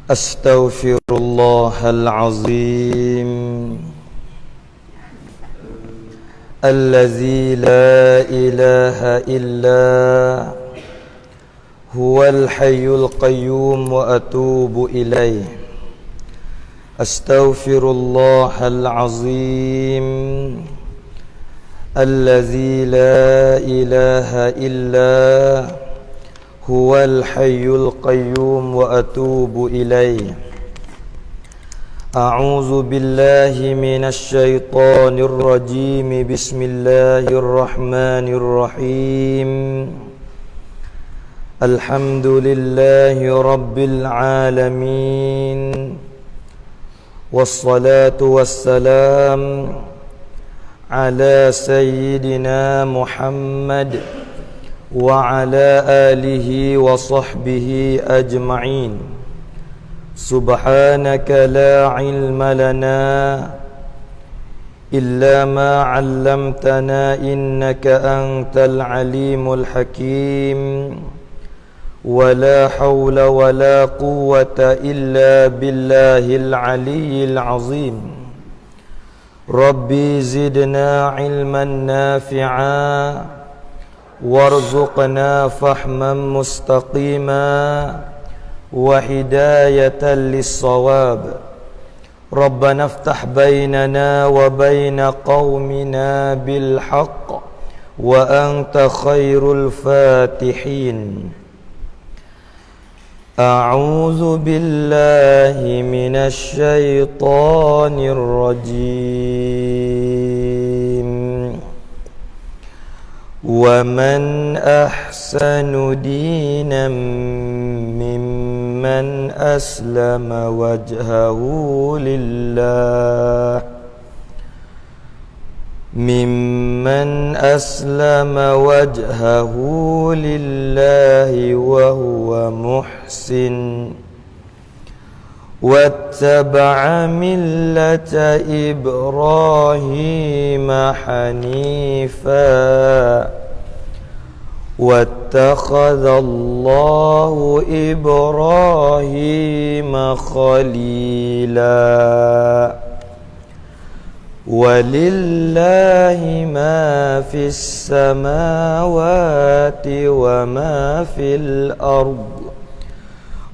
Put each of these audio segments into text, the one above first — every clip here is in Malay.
أستغفر الله العظيم الذي لا إله إلا هو الحي القيوم وأتوب إليه. أستغفر الله العظيم الذي لا إله إلا هو الحي القيوم وأتوب إليه. أعوذ بالله من الشيطان الرجيم. بسم الله الرحمن الرحيم. الحمد لله رب العالمين، والصلاة والسلام على سيدنا محمد وعلى آله وصحبه أجمعين. سبحانك لا علم لنا إلا ما علمتنا إنك أنت العليم الحكيم. ولا حول ولا قوة إلا بالله العلي العظيم. ربي زدنا علما نافعا وارزقنا فهما مستقيما وهداية للصواب. ربنا افتح بيننا وبين قومنا بالحق وأنت خير الفاتحين. أعوذ بالله من الشيطان الرجيم. ومن أحسن دينا ممن أسلم وجهه لله وهو محسن واتبع ملة إبراهيم حنيفا واتخذ الله إبراهيم خليلا. ولله ما في السماوات وما في الأرض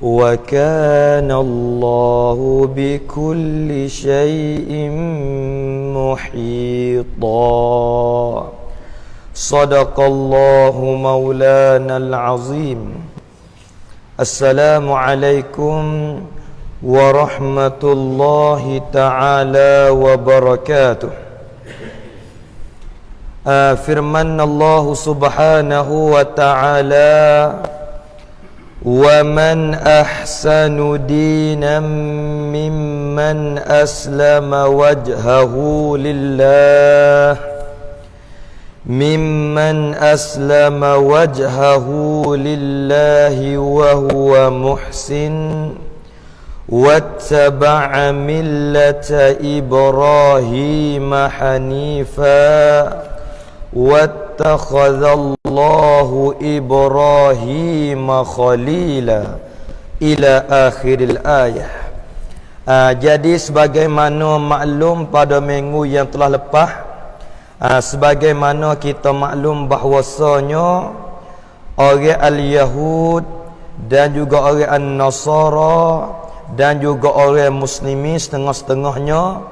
وكان الله بكل شيء محيطا. صدق الله مولانا العظيم. السلام عليكم ورحمة الله تعالى وبركاته. Firman Allah subhanahu wa ta'ala, وَمَنْ أَحْسَنُ دِينًا مِّمَّنْ أَسْلَمَ وَجْهَهُ لله وهو محسن واتبع ملة إبراهيم حنيفا واتخذ الله إبراهيم خليلا إلى آخر الآية. Jadi sebagaimana maklum pada minggu yang telah lepas, sebagaimana kita maklum bahwasanya orang al-Yahud dan juga orang an-Nasara dan juga orang muslimin setengah-setengahnya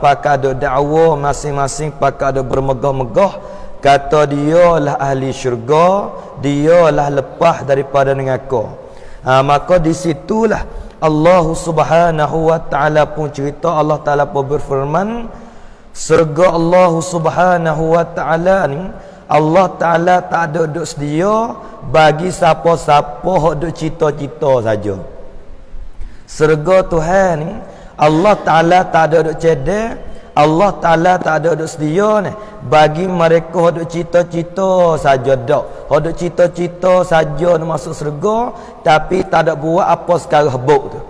pakai ada dakwa masing-masing, pakai ada bermegah-megah kata dia lah ahli syurga, dia lah lepas daripada neraka. Maka di situlah Allah Subhanahu wa taala pun cerita, Allah Taala pun berfirman, surga Allah Subhanahu wa taala ni Allah Taala tak ada duk sedia bagi siapa-siapa hok duk cita-cita saja. Surga Tuhan ni Allah Ta'ala tak ada duk cedek, Allah Ta'ala tak ada duk sedia ni bagi mereka duk cita-cita saja dak. Duk cita-cita saja nak masuk surga tapi tak ada buat apa sekarang habuk tu.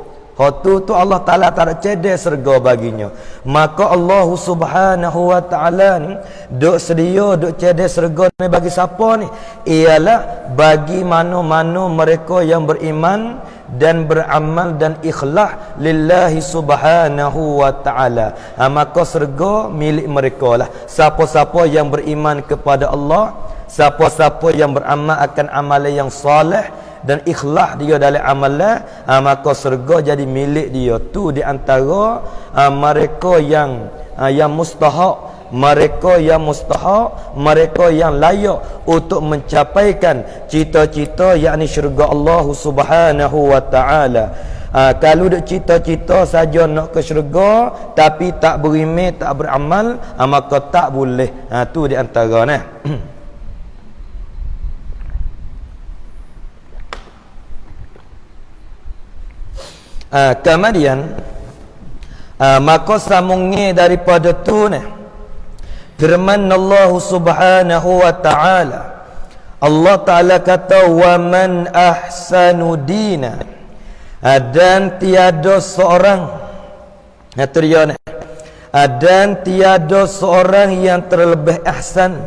Tu Allah Ta'ala tak ada cedek surga baginya. Maka Allah Subhanahu wa Ta'ala ni duk sedia duk cedek surga ni bagi siapa ni? Ialah bagi mana-mana mereka yang beriman dan beramal dan ikhlas lillahi subhanahu wa ta'ala. Maka syurga milik mereka lah. Siapa-siapa yang beriman kepada Allah, siapa-siapa yang beramal akan amalan yang soleh dan ikhlas dia dalam amalan, maka syurga jadi milik dia. Tu di antara mereka yang mustahak, mereka yang mustahak, mereka yang layak untuk mencapaikan cita-cita, yakni syurga Allah subhanahu wa ta'ala. Kalau duk cita-cita saja nak ke syurga tapi tak beriman, tak beramal, maka tak boleh. Tu di antara nah. Kemudian maka sambungnya daripada tu nah, firman Allah subhanahu wa ta'ala, Allah ta'ala kata wa man ahsanu dina, dan tiada seorang dan tiada seorang yang terlebih ahsan,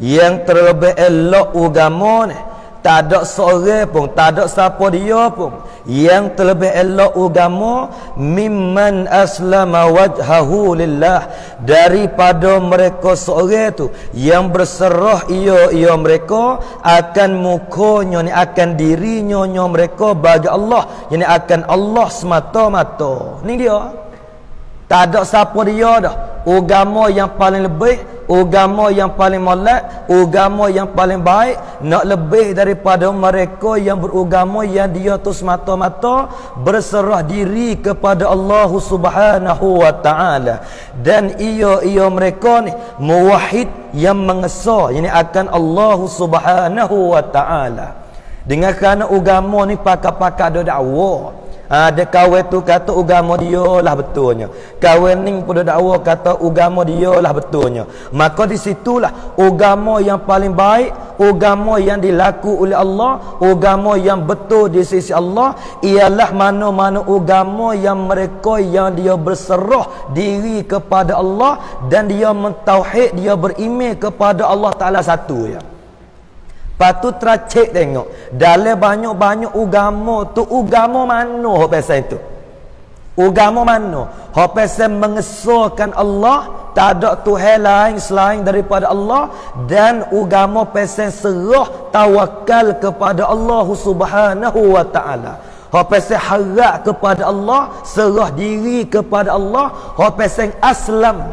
yang terlebih elok agama ni. Tak ada seorang pun, tak ada siapa dia pun yang terlebih elok agama mimman aslama wajhahu lillah, daripada mereka seorang tu yang berserah ia mereka akan mukanya ni, akan dirinya mereka bagi Allah, yani akan Allah semata-mata. Ni dia, tak ada siapa dia dah agama yang paling lebih, agama yang paling molek, agama yang paling baik, nak lebih daripada mereka yang beragama yang dia tu semata-mata berserah diri kepada Allah subhanahu wa ta'ala. Dan ia mereka ni muwahhid, yang mengesah, ini akan Allah subhanahu wa ta'ala. Dengan kerana agama ni pakar-pakar ada dakwah. Ada kawan tu kata agama dia lah betulnya, kawan ni pun dakwa kata agama dia lah betulnya. Maka di situlah agama yang paling baik, agama yang dilaku oleh Allah, agama yang betul di sisi Allah ialah mana-mana agama yang mereka yang dia berserah diri kepada Allah dan dia mentauhid, dia beriman kepada Allah Ta'ala satu ya. Patut teracik tengok dalam banyak-banyak agama tu, agama mana hok pasal itu? Agama mana hok pasal mengesahkan Allah, tak ada Tuhan lain selain daripada Allah, dan agama pasal serah tawakal kepada Allah subhanahu wa ta'ala. Hok pasal harap kepada Allah, serah diri kepada Allah, hok pasal aslam.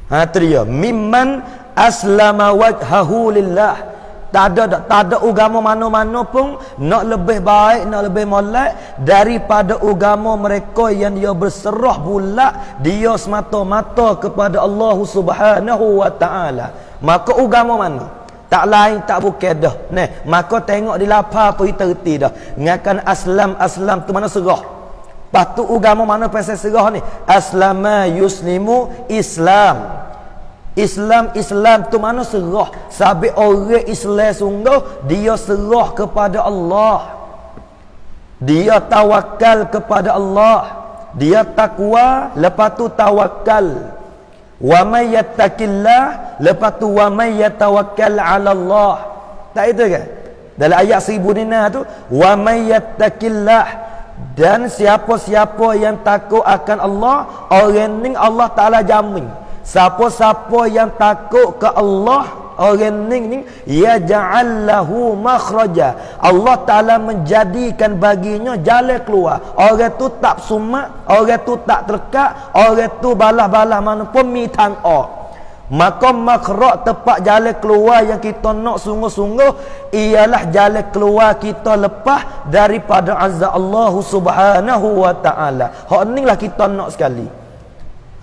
Tu dia, mimman aslama wajhahu lillah. Tak ada agama mana-mana pun nak lebih baik, nak lebih molek daripada agama mereka yang dia berserah bulat dia semata-mata kepada Allah subhanahu wa ta'ala. Maka agama mana? Tak lain tak bukan dah. Maka tengok di lapar apa kita reti dah. Ngakan aslam tu mana serah. Lepas tu agama mana pasal serah ni? Aslama yuslimu Islam. Islam tu mana serah. Sabit orang Islam sungguh dia serah kepada Allah, dia tawakal kepada Allah, dia takwa, lepas tu tawakal. Wa may yattaqillah, lepas tu wa may yatawakkal 'ala Allah. Tak itu kan dalam ayat 1000 dinar tu, wa may yattaqillah, dan siapa-siapa yang takut akan Allah, orang ni Allah Ta'ala jamin. Siapa-siapa yang takut ke Allah, orang ni ya ja'allahu makhraja, Allah Ta'ala menjadikan baginya jalan keluar. Orang tu tak sumat, orang tu tak terkat, orang tu balah-balah mana pun mitang Maka makhraj, tepat jalan keluar yang kita nak sungguh-sungguh ialah jalan keluar kita lepas daripada azab Allah subhanahu wa ta'ala. Hak ni lah kita nak sekali.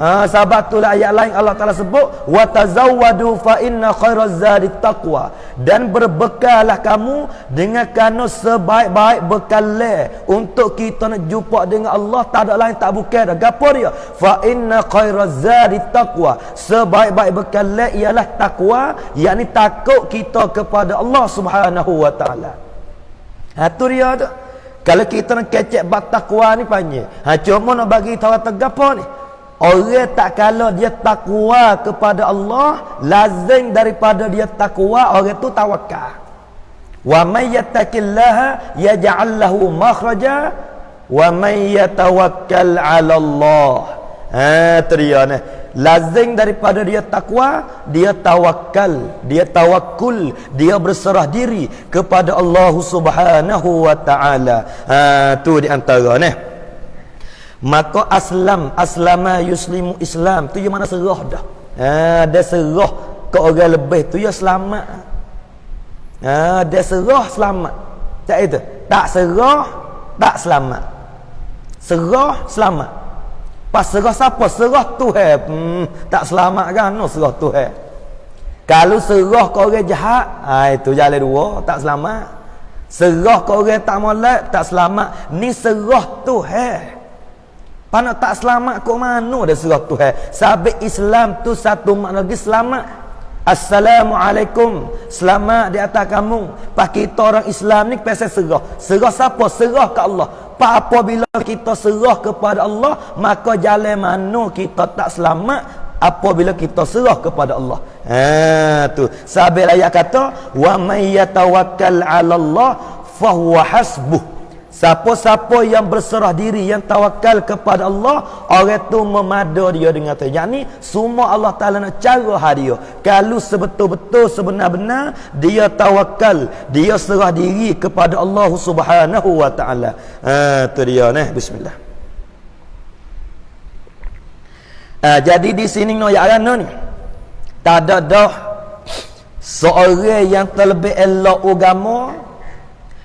Sebab itulah ayat lain Allah Ta'ala sebut wa tazawwadu fa inna khairaz zadi taqwa, dan berbekallah kamu dengan kerana sebaik-baik bekal untuk kita nak jumpa dengan Allah. Tak ada lain tak bukan dah. Gapo dia? Fa inna khairaz zadi taqwa, sebaik-baik bekal ialah takwa, yakni takut kita kepada Allah Subhanahu wa taala. Tu dia tu. Kalau kita nak kecek bab takwa ni panjang. Cuma nak bagi tahu gapo ni? Orang tak kala dia takwa kepada Allah, lazim daripada dia takwa orang tu tawakal. Wa may yattaqillaha yaj'al lahu makhraja wa may yatawakkal 'ala Allah. Tu dia ni. Lazim daripada dia takwa, dia tawakal, dia tawakul, dia berserah diri kepada Allah Subhanahu wa taala. Tu di antara ni. Maka aslama yuslimu Islam tu yang mana serah dah. Dia serah ke orang lebih tu ya selamat. Dia serah selamat. Tak itu. Tak serah tak selamat. Serah selamat. Pas serah siapa? Serah Tuhan. Tak selamat kan? No, serah Tuhan. Kalau serah ke orang jahat, itu jalan dua, tak selamat. Serah ke orang tak molek, tak selamat. Ni serah Tuhan. Panak tak selamat kok mana dah serah Tuhan. Sabit Islam tu satu makna lagi selamat. Assalamualaikum, selamat di atas kamu. Pas kita orang Islam ni pasal serah. Serah siapa? Serah ke Allah. Apabila kita serah kepada Allah, maka jalan mana kita tak selamat apabila kita serah kepada Allah. Tu. Sabit ayat kata, wa may yatawakkal 'ala Allah fa huwa hasbuh. Siapa-siapa yang berserah diri, yang tawakal kepada Allah, orang tu memada dia dengan Tuhan. Yang ni semua Allah Ta'ala nak cara dia. Kalau sebetul-betul sebenar-benar dia tawakal, dia serah diri kepada Allah Subhanahu wa Ta'ala. Tu dia ni. Bismillah. Jadi di sini no ya ni. Tak ada dah seorang yang terlebih elok agama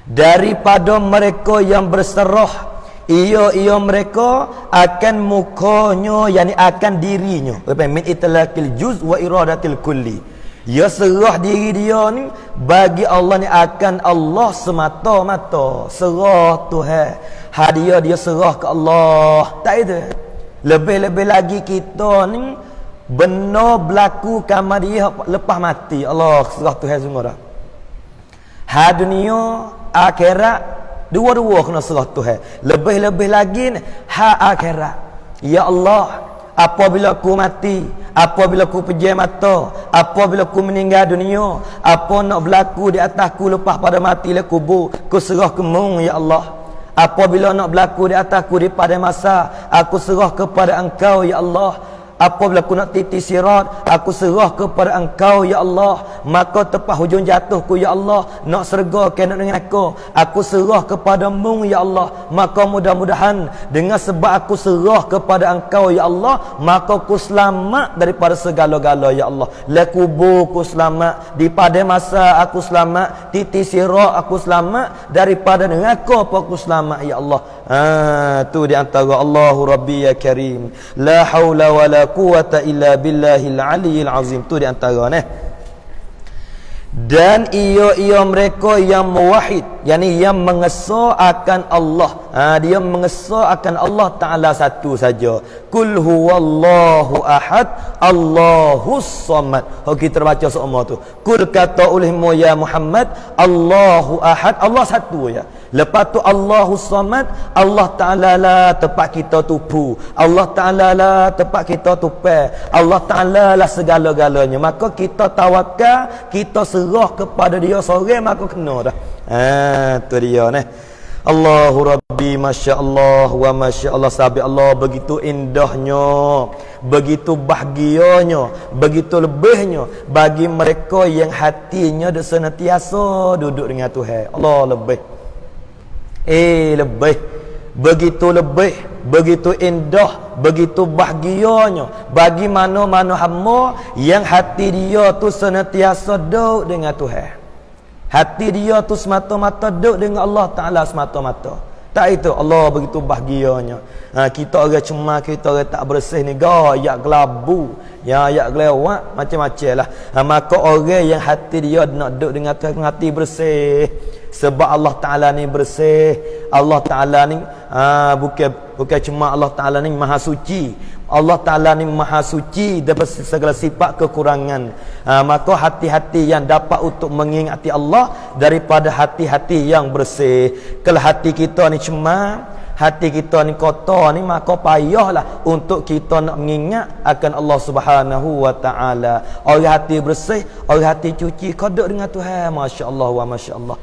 daripada mereka yang berserah ia mereka akan mukanya, yakni akan dirinya. Min itlaqil juz wa iradatil kulli. Ya serah diri dia ni bagi Allah ni akan Allah semata-mata. Serah Tuhan. Hadiah dia serah ke Allah. Tak itu. Lebih-lebih lagi kita ni benar berlaku kama dia lepas mati. Allah serah Tuhan semua dah. Dunia akhirat dua-dua kena serah Tuhan. Lebih-lebih lagi akhirat. Ya Allah, apabila aku mati, apabila aku pejam mata, apabila aku meninggal dunia, apa nak berlaku di atasku lepas pada mati le kubur, aku serah ke-Mu ya Allah. Apabila nak berlaku di atasku di pada masa, aku serah kepada Engkau ya Allah. Apabila aku nak titi sirat, aku serah kepada Engkau ya Allah. Maka tepat hujung jatuhku ya Allah, nak serga ke nak dengan aku serah kepada-Mu ya Allah. Maka mudah-mudahan dengan sebab aku serah kepada Engkau ya Allah, maka aku selamat daripada segala-gala ya Allah. La kubur aku selamat, di pada masa aku selamat, titi sirat aku selamat, daripada dengan aku selamat ya Allah. Tu di antara Allahu Rabbi ya Karim, la haula wala quwata illa billahil aliyil azim. Tu di antara ni. Dan ia mereka yang muwahhid, yakni yang mengesahkan Allah. Dia mengesahkan Allah Taala satu saja. Qul huwallahu ahad, Allahus samad. Kita baca semua tu. Qul kata olehmu ya Muhammad, Allahu ahad, Allah satu ya. Lepas tu Allahus samad, Allah Taala lah tempat kita tupu. Allah Taala lah tempat kita tupai. Allah Taala lah segala-galanya. Maka kita tawakal, kita serah kepada dia seorang, maka kena dah. Tu dia ni. Allahu Rabbi, Masya Allah wa Masya Allah. Sabi Allah begitu indahnya, begitu bahagianya, begitu lebihnya bagi mereka yang hatinya senantiasa duduk dengan Tuhan. Allah lebih. Lebih. Begitu lebih, begitu indah, begitu bahagianya bagi mana-mana hamba yang hati dia tu senantiasa duduk dengan Tuhan. Hati dia tu semata-mata duduk dengan Allah Ta'ala semata-mata. Tak itu Allah begitu bahagianya. Kita orang cuma, kita orang tak bersih ni, yak kelabu, yak kelewat, macam-macam lah. Maka orang yang hati dia nak duduk dengan Tuhan, hati bersih. Sebab Allah Ta'ala ni bersih. Allah Ta'ala ni bukan cuma Allah Ta'ala ni maha suci. Allah Ta'ala ni maha suci daripada segala sifat kekurangan. Maka hati-hati yang dapat untuk mengingati Allah daripada hati-hati yang bersih. Kalau hati kita ni cuma, hati kita ni kotor ni, maka payahlah untuk kita nak mengingat akan Allah Subhanahu wa taala. Orang hati bersih, orang hati cuci kodok dengan Tuhan, masya-Allah wa masya-Allah.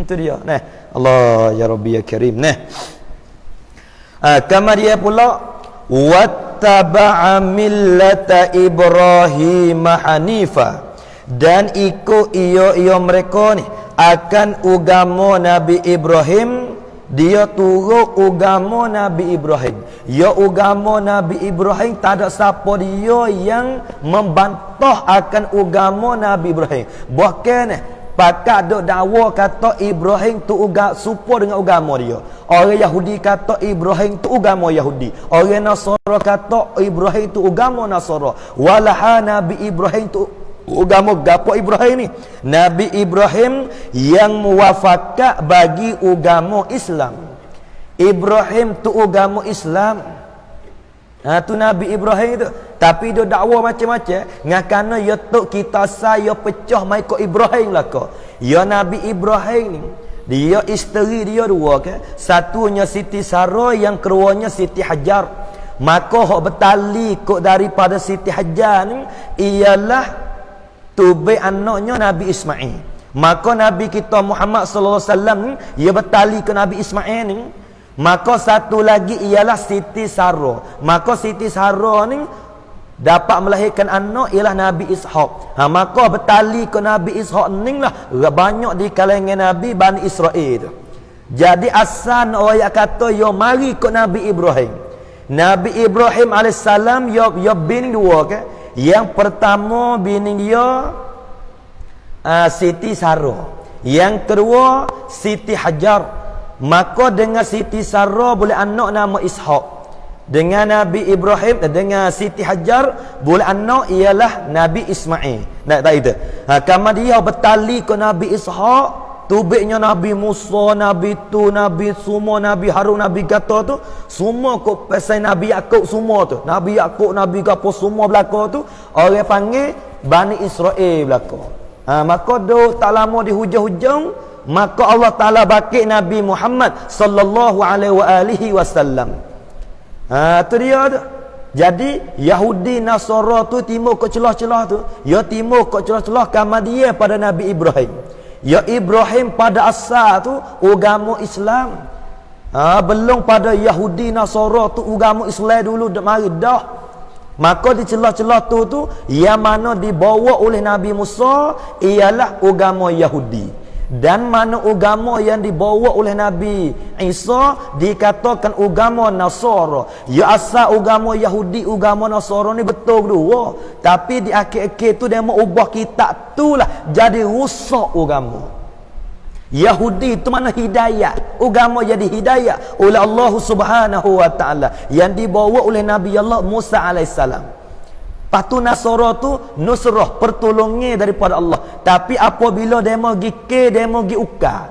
Tu dia. Nah, Allah ya Rabbi ya Karim. Nah. Kama dia pula wattaba'a millata Ibrahim hanifa, dan ikut ia mereka ni akan agama Nabi Ibrahim. Dia turut agama Nabi Ibrahim. Ya agama Nabi Ibrahim, tak ada siapa dia yang membantah akan agama Nabi Ibrahim. Bahkan pakat duk dakwa kata Ibrahim tu serupa dengan agama dia. Orang Yahudi kata Ibrahim tu agama Yahudi. Orang Nasara kata Ibrahim tu agama Nasara. Walaha Nabi Ibrahim tu agama gapo Ibrahim ni? Nabi Ibrahim yang muwafakat bagi agama Islam. Ibrahim tu agama Islam. Tu Nabi Ibrahim tu. Tapi dia dakwa macam-macam. Ngakana ya tok kita saya pecah mai ko Ibrahim lah ko. Ya Nabi Ibrahim ni, dia isteri dia dua ke. Satunya Siti Sarah, yang keduanya Siti Hajar. Maka hok bertali kok daripada Siti Hajar ni ialah tubai anaknya Nabi Ismail. Maka Nabi kita Muhammad sallallahu alaihi wasallam ni ia bertali ke Nabi Ismail ni. Maka satu lagi ialah Siti Sarah. Maka Siti Sarah ni dapat melahirkan anak ialah Nabi Ishaq. Maka bertali ke Nabi Ishaq ni lah banyak di kalangan Nabi Bani Israel tu. Jadi asal orang kata yo mari ke Nabi Ibrahim. Nabi Ibrahim alaihissalam yo bini dua ke. Yang pertama bini dia Siti Sarah. Yang kedua Siti Hajar. Maka dengan Siti Sarah boleh anak nama Ishaq. Dengan Nabi Ibrahim, dengan Siti Hajar boleh anak ialah Nabi Ismail. Tak itu. Kama dia bertali ke Nabi Ishaq, tubiknya Nabi Musa, Nabi tu, Nabi semua, Nabi Harun, Nabi kata tu, semua kok pasal Nabi Yakub semua tu. Nabi Yakub, Nabi gapo semua belaka tu, orang panggil Bani Israel belaka. Maka do tak lama di hujung-hujung, maka Allah Taala bakit Nabi Muhammad sallallahu alaihi wasallam. Tu dia tu. Jadi Yahudi Nasara tu timur ke celah-celah tu, ya timur ke celah-celah kama dia pada Nabi Ibrahim. Ya Ibrahim pada asal tu agama Islam. Belum pada Yahudi Nasara tu agama Islam dulu mari dah. Maka di celah-celah tu yang mana dibawa oleh Nabi Musa ialah agama Yahudi. Dan mana agama yang dibawa oleh Nabi Isa dikatakan agama Nasara. Ya asal agama Yahudi, agama Nasara ni betul dua. Tapi di akhir-akhir tu dia mau ubah kitab tu lah jadi rusak agama. Yahudi itu mana hidayah, agama jadi hidayah oleh Allah Subhanahu wa taala yang dibawa oleh Nabi Allah Musa alaihissalam. Patu Nasara tu nusrah, pertolongan daripada Allah. Tapi apabila demo gi ke, demo gi ukar.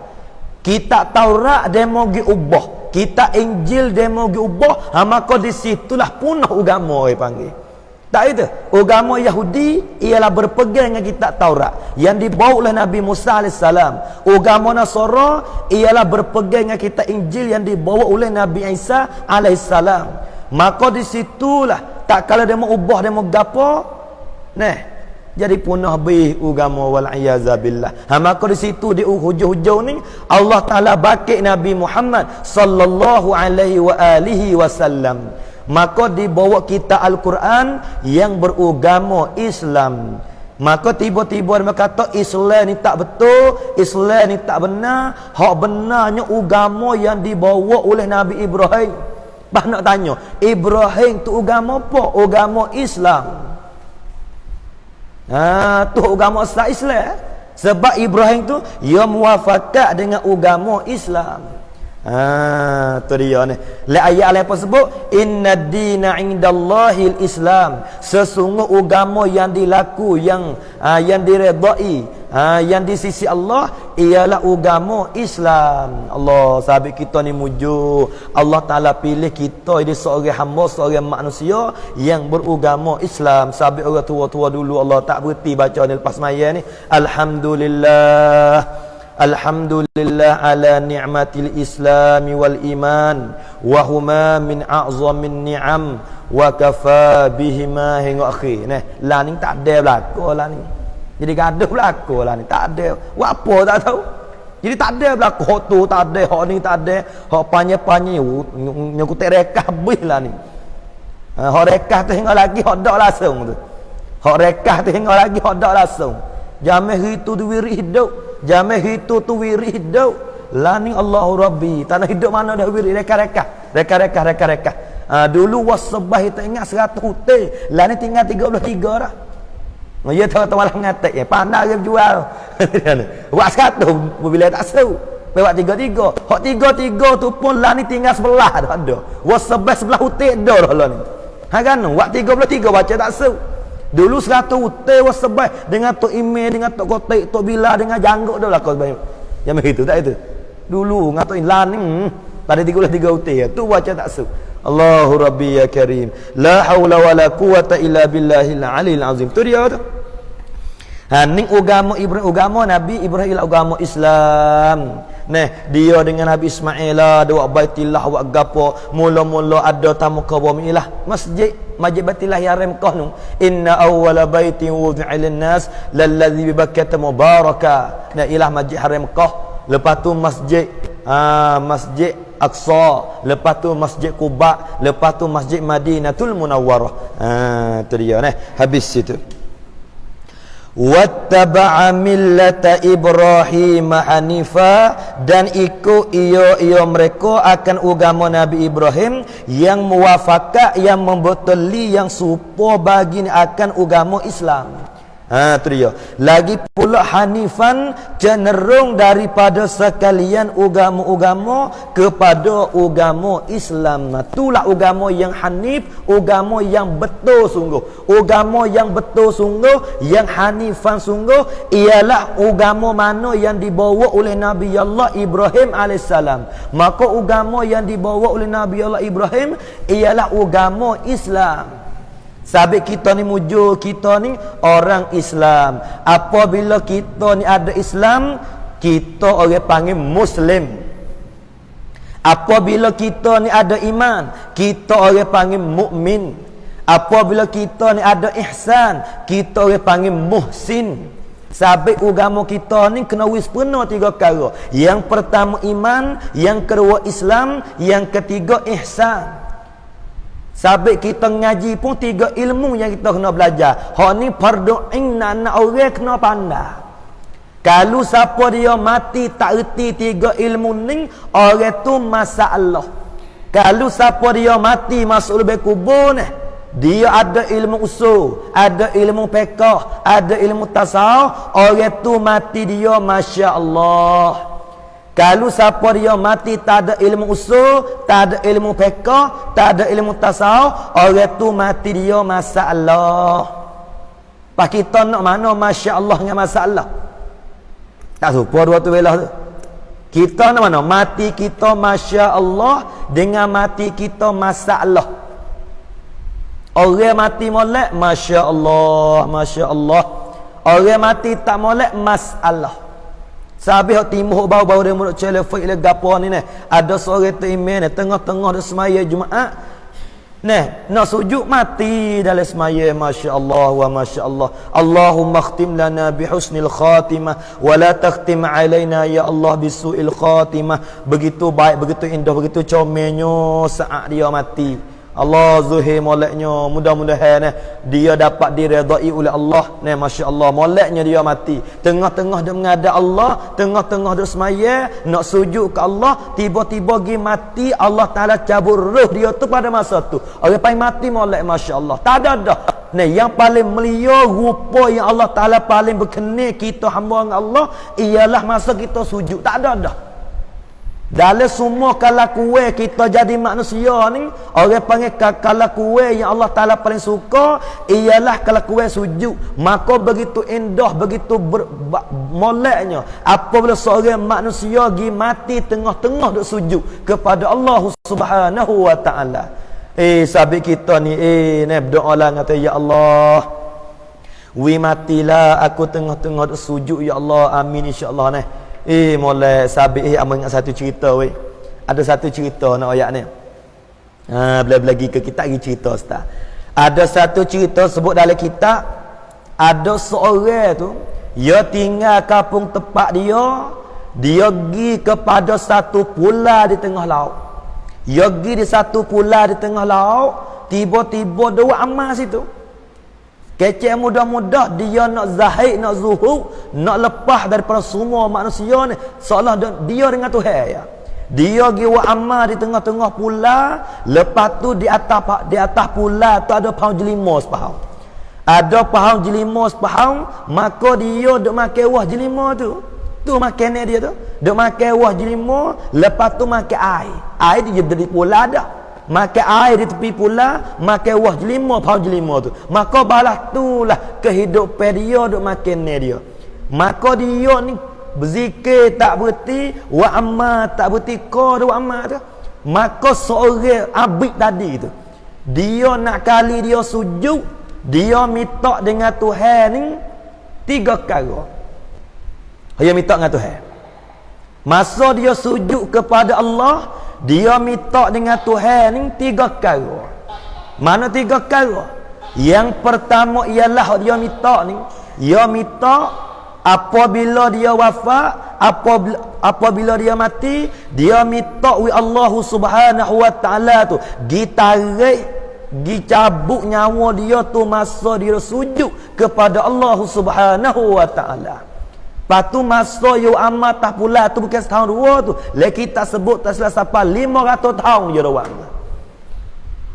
Kitab Taurat demo gi ubah. Kitab Injil demo gi ubah. Maka di situlah punah agama panggil. Tak itu. Agama Yahudi ialah berpegang dengan kitab Taurat yang dibawa oleh Nabi Musa alaihissalam. Agama Nasara ialah berpegang dengan kitab Injil yang dibawa oleh Nabi Isa alaihissalam. Maka di situlah tak kala dia mau ubah, dia mau gapo, jadi punah bih agama wal iazabillah. Maka di situ di hujung-hujung ni Allah Taala bakit Nabi Muhammad sallallahu alaihi wasallam. Maka dibawa kita Al-Quran yang beragama Islam. Maka tiba-tiba dia kata Islam ni tak betul, Islam ni tak benar. Hak benarnya agama yang dibawa oleh Nabi Ibrahim. Bah nak tanya, Ibrahim tu agama apa? Agama Islam. Tu agama Islam. Sebab Ibrahim tu ia muwafakat dengan agama Islam. Tu dia ni. La ayat apa sebut? Innad dina indallahil Islam. Sesungguh agama yang dilaku, yang diredai, yang di sisi Allah ialah agama Islam. Allah sahabat kita ni muju. Allah Taala pilih kita jadi seorang hamba, seorang manusia yang beragama Islam. Sahabat orang tua-tua dulu Allah tak berhenti baca ni lepas maya ni. Alhamdulillah. Alhamdulillah ala ni'matil islami wal iman wa huma min a'zamin ni'am wa kafa bihima hingga akhir. Nah, lah ni tak ada berlaku lah ni. Jadi gaduh berlaku lah ni, tak ada. Buat apa tak tahu. Jadi tak ada berlaku hak tu, tak ada hak ni, tak ada hak panjang-panjang nyokutek rekah habis lah ni. Hak rekah tu hingga lagi hak dak langsung tu. Hak rekah tu hingga lagi hak dak langsung. Jameh itu tu wiri hidup. Jameh itu tu wiri hidup. Lani Allahu Rabbi. Tanah hidup mana dah wiri reka-reka. Reka-reka. Dulu wasbah kita ingat 100 hutang. Lani tinggal 33 dah. Ya tahu malah ngatek ya. Pandai dia jual. Buat 100 bila tak seru. Buat 33. Hak 33 tu pun lani tinggal sebelah dah ada. Wasbah sebelah hutang dah lah ni. Ha kan? Buat 33 baca tak seru. Dulu 100 hutang wasbah dengan tok email, dengan tok kotek, tok bila, dengan janggut dah lah kau sebanyak. Yang begitu tak itu. Dulu ngatok lan ni pada 33 hutang tu baca tak seru. Allahu Rabbi ya Karim. La haula wala quwata illa billahil aliyil azim. Tu dia tu. Ni agama Ibrahim, agama Nabi Ibrahim, agama Islam. Nah, dia dengan Nabi Ismail lah, dia buat baitillah, buat gapo. Mula-mula ada tamu ke bumi lah. Masjid baitillah Yarim Mekah nu. Inna awwala baitin wudi'a lin-nas lalladzi bi Bakkah mubaraka. Nah, ilah masjid Haram Mekah. Lepas tu masjid Masjid Aqsa, lepas tu Masjid Quba, lepas tu Masjid Madinatul Munawwarah. Tu dia nah, habis situ. Wattaba'a millata Ibrahim hanifa, dan ikut iyo mereka akan agama Nabi Ibrahim yang muwafaqah, yang membetuli, yang supo bagi akan agama Islam. Tu dia. Lagi pula hanifan, cenderung daripada sekalian agama-agama kepada agama Islam. Itulah agama yang hanif, agama yang betul sungguh. Agama yang betul sungguh, yang hanifan sungguh, ialah agama mana yang dibawa oleh Nabi Allah Ibrahim alaihissalam. Maka agama yang dibawa oleh Nabi Allah Ibrahim ialah agama Islam. Sabit kita ni mujur, kita ni orang Islam. Apabila kita ni ada Islam, kita orang panggil Muslim. Apabila kita ni ada iman, kita orang panggil mukmin. Apabila kita ni ada ihsan, kita orang panggil muhsin. Sabit agama kita ni kena wispena 3 perkara. Yang pertama iman, yang kedua Islam, yang ketiga ihsan. Sabit kita ngaji pun 3 ilmu yang kita kena belajar. Hak ni fardu ain, nak orang kena pandai. Kalau siapa dia mati tak erti 3 ilmu ni, orang tu masalah. Kalau siapa dia mati masuk lebih kubur ni, dia ada ilmu usul, ada ilmu fiqh, ada ilmu tasawuf, orang tu mati dia masya-Allah. Kalau siapa dia mati tak ada ilmu usul, tak ada ilmu fiqh, tak ada ilmu tasawuf, orang tu mati dia masalah. Pak kita nak mana masya-Allah dengan masalah? Tak serupa dua tu belah tu. Kita nak mana? Mati kita masya-Allah dengan mati kita masalah. Orang mati molek masya-Allah, masya-Allah. Orang mati tak molek masalah. Sabih timuh bau-bau dia mulut celefik le gapo ni nah. Ada seorang tu imam ni tengah-tengah dia semaya Jumaat. Nah, nak sujud mati dalam semaya, masya-Allah wa masya-Allah. Allahumma khtim lana bi husnil khatimah wa la takhtim alaina ya Allah bi su'il khatimah. Begitu baik, begitu indah, begitu comelnya saat dia mati. Allah zuhir moleknya, mudah-mudahan dia dapat diredai oleh Allah. Masya-Allah, moleknya dia mati. Tengah-tengah dia menghadap Allah, tengah-tengah dia semaya, nak sujud ke Allah, tiba-tiba pergi mati, Allah Taala cabut roh dia tu pada masa tu. Orang paling mati molek, masya-Allah. Tak ada dah. Yang paling mulia rupa yang Allah Taala paling berkenan kita hamba dengan Allah ialah masa kita sujud. Tak ada dah. Dalam semua kelakuan kita jadi manusia ni, orang panggil kelakuan yang Allah Ta'ala paling suka ialah kelakuan sujud. Maka begitu indah, begitu moleknya apabila seorang manusia pergi mati tengah-tengah duk sujud kepada Allah Subhanahu wa Ta'ala. Sabit kita ni berdoa lah, kata ya Allah, wi matilah aku tengah-tengah duk sujud ya Allah, amin insya-Allah Mulai sabit amal ingat satu cerita weh. Ada satu cerita nak ayat ni. Lagi ke kita lagi cerita ustaz. Ada satu cerita sebut dalam kitab, ada seorang tu dia tinggal kampung tempat dia pergi kepada satu pulau di tengah laut. Dia pergi di satu pulau di tengah laut, tiba-tiba dua amal situ. Kecek mudah-mudah dia nak zahid, nak zuhud, nak lepas daripada semua manusia ni, seolah dia dengan Tuhan ya. Dia pergi buat amal di tengah-tengah pulau, lepas tu di atas pulau tu ada pohon jelima sepahang. Ada pohon jelima sepahang, maka dia duk makan buah jelima tu. Tu makannya dia tu. Duk makan buah jelima, lepas tu makan air. Air dia dari pulau dah. Makan air di tepi pulau, makan buah jelima, pohon jelima tu. Maka balas tulah kehidupan dia duk makannya dia. Maka dia ni berzikir tak berhenti, wa amal tak berhenti, kau wa amal tu. Maka seorang abid tadi tu, dia nak kali dia sujud, dia minta dengan Tuhan ni 3 perkara. Dia minta dengan Tuhan. Masa dia sujud kepada Allah, dia minta dengan Tuhan ni 3 perkara. Mana 3 perkara? Yang pertama ialah dia minta ni, dia minta apabila dia wafat, apabila dia mati, dia minta wi Allah Subhanahu wa taala tu ditarik, dicabut nyawa dia tu masa dia sujud kepada Allah Subhanahu wa taala. Patu masa yo amat tak pula tu bukan setahun dua tu, lagi kita sebut tak salah sampai 500 tahun dia doang.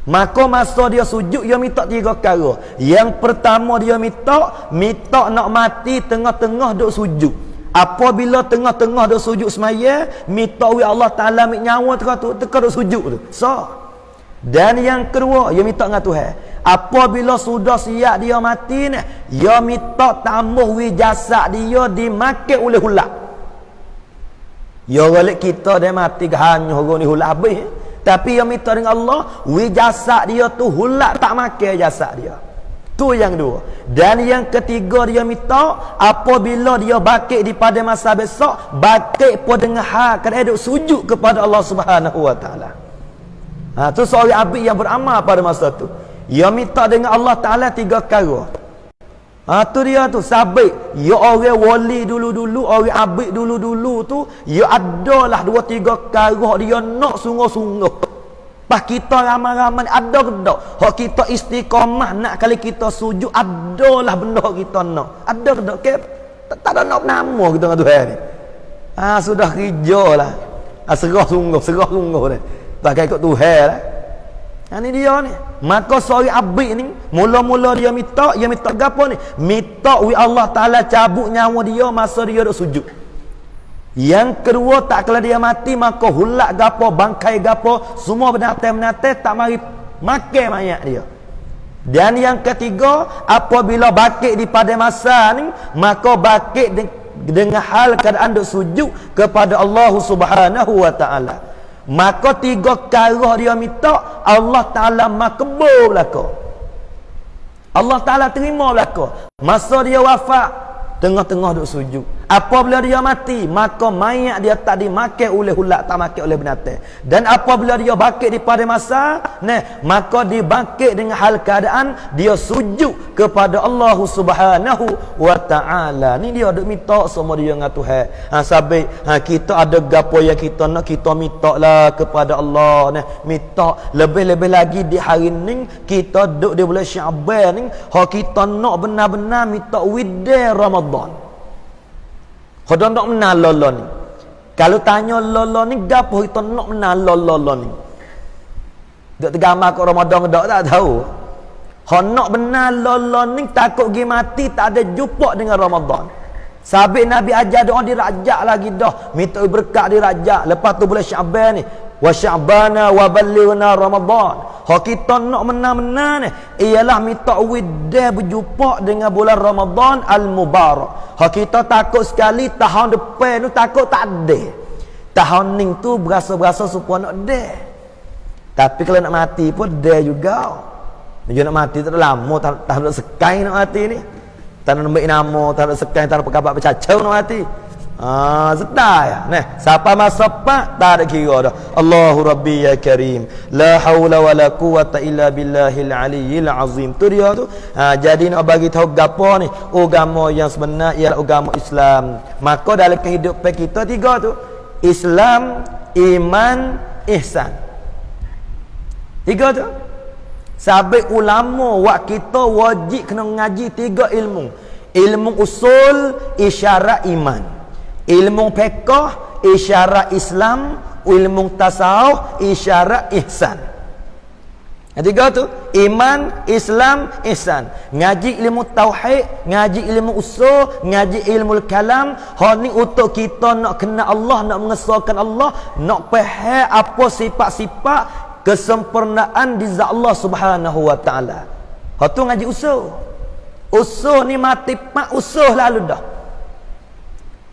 Maka masa dia sujud dia minta 3 perkara. Yang pertama dia minta nak mati tengah-tengah duk sujud. Apabila tengah-tengah duk sujud semaya, minta wi Allah Taala ambil nyawa teka duk sujud tu. Dan yang kedua dia minta dengan Tuhan, apabila sudah siap dia mati ni, dia minta tambah wi jasad dia dimakan oleh ulat. Ya balik kita dia mati hanya orang ni ulat habis. Tapi dia minta dengan Allah, wi jasad dia tu ulat tak makan jasad dia. Tu yang dua. Dan yang ketiga dia minta apabila dia bakit di pada masa besok, bakit pun dengan hak kerana duk sujud kepada Allah Subhanahu wa taala. Tu seorang abid yang beramal pada masa tu. Dia minta dengan Allah Taala 3 perkara. Tu dia tu sabit. Ya orang wali dulu-dulu, orang abid dulu-dulu tu, ya adalah 2-3 perkara dia nak sungguh-sungguh. Pas kita ramai-ramai ada ke tak? Hak kita istiqamah nak kali kita sujud, adalah benda kita nak. Ada ke tak? Tak ada nak nama kita dengan Tuhan ni. Sudah kerja lah. Serah sungguh ni. Pakai ikut Tuhan lah. Ini dia ni. Maka seorang abid ni, mula-mula dia minta gapo ni? Minta wi Allah Taala cabut nyawa dia masa dia duk sujud. Yang kedua, tak kala dia mati, maka hulak gapo, bangkai gapo, semua binatang-binatang tak mari makan mayat dia. Dan yang ketiga, apabila bakit di pada masa ni, maka bakit dengan hal keadaan duk sujud kepada Allah Subhanahu wa taala. Maka 3 perkara dia minta, Allah Ta'ala makbul belaka. Allah Ta'ala terima belaka. Masa dia wafat, tengah-tengah duk sujud. Apabila dia mati, maka mayat dia tak dimakan oleh ulat, tak makan oleh binatang. Dan apabila dia bangkit di pada masa, maka dibangkit dengan hal keadaan dia sujud kepada Allah Subhanahu wa taala. Ni dia duk minta semua dia dengan Tuhan. Sabit kita ada gapo yang kita nak, kita minta lah kepada Allah. Minta lebih-lebih lagi di hari ni kita duk di bulan Syaban ni, kita nak benar-benar minta widai Ramadan. Kau nak menang lolo ni. Kalau tanya lolo ni, gapo kita nak menang lolo ni? Duk tergambar kat Ramadan dak tak tahu. Kau nak benar lolo ni, takut pergi mati tak ada jumpa dengan Ramadan. Sabit Nabi ajar doa dirajak lagi dah. Minta berkat dirajak. Lepas tu bulan Syaban ni, wa sya'bana wa ballighna Ramadan. Hak kita nak menang-menang ni ialah minta widai berjumpa dengan bulan Ramadan al-mubarak. Hak kita takut sekali tahun depan tu takut tak ada. Tahun ni tu berasa-berasa supaya nak ada. Tapi kalau nak mati pun ada juga. Dia nak mati tak lama, tak ada sekai nak mati ni. Tak nak ambil nama, tak ada sekai, tak ada pekabat bercacau nak mati. Sedar ya. Nah, siapa masa pak tak ada kira dah. Allahu Rabbi ya Karim. La haula wala quwata illa billahil aliyyil azim. Tu dia tu. Jadi nak bagi tahu gapo ni? Agama yang sebenar ialah agama Islam. Maka dalam kehidupan kita tiga tu, Islam, iman, ihsan. Tiga tu. Sampai ulama wak kita wajib kena ngaji tiga ilmu. Ilmu usul, isyarat iman. Ilmu fiqh, isyarat Islam. Ilmu tasawuf, isyarat ihsan. Tiga tu, iman, Islam, ihsan. Ngaji ilmu tauhid, ngaji ilmu usul, ngaji ilmu kalam. Hal ni untuk kita nak kenal Allah, nak mengesahkan Allah, nak faham apa sifat-sifat kesempurnaan di zat Allah Subhanahu wa taala. Hal tu ngaji usul. Usul ni mati pak usul lalu dah.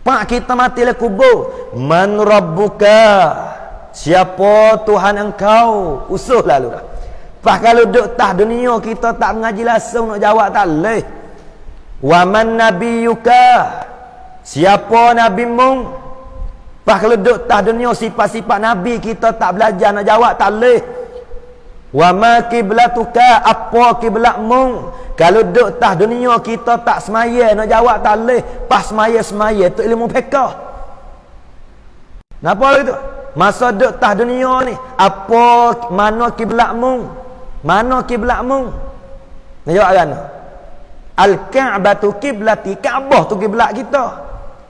Pak kita mati le kubur. Man rabbuka? Siapa Tuhan engkau? Usul lalu dah. Pak kalau duduk tah dunia kita tak mengaji langsung nak jawab tak leh. Wa man nabiyuka? Siapa nabi mung? Pak kalau duduk tah dunia sifat-sifat nabi kita tak belajar nak jawab tak leh. Wa ma kiblatuka? Apa kiblat mung? Kalau duduk tah dunia kita tak semaya nak jawab tak leh. Pas semaya tu ilmu fiqh. Napa itu? Masa duduk tah dunia ni, apa mana kiblat mung? Mana kiblat mung? Nak jawab kan? Al-Ka'batu kiblati. Kaabah tu kiblat kita.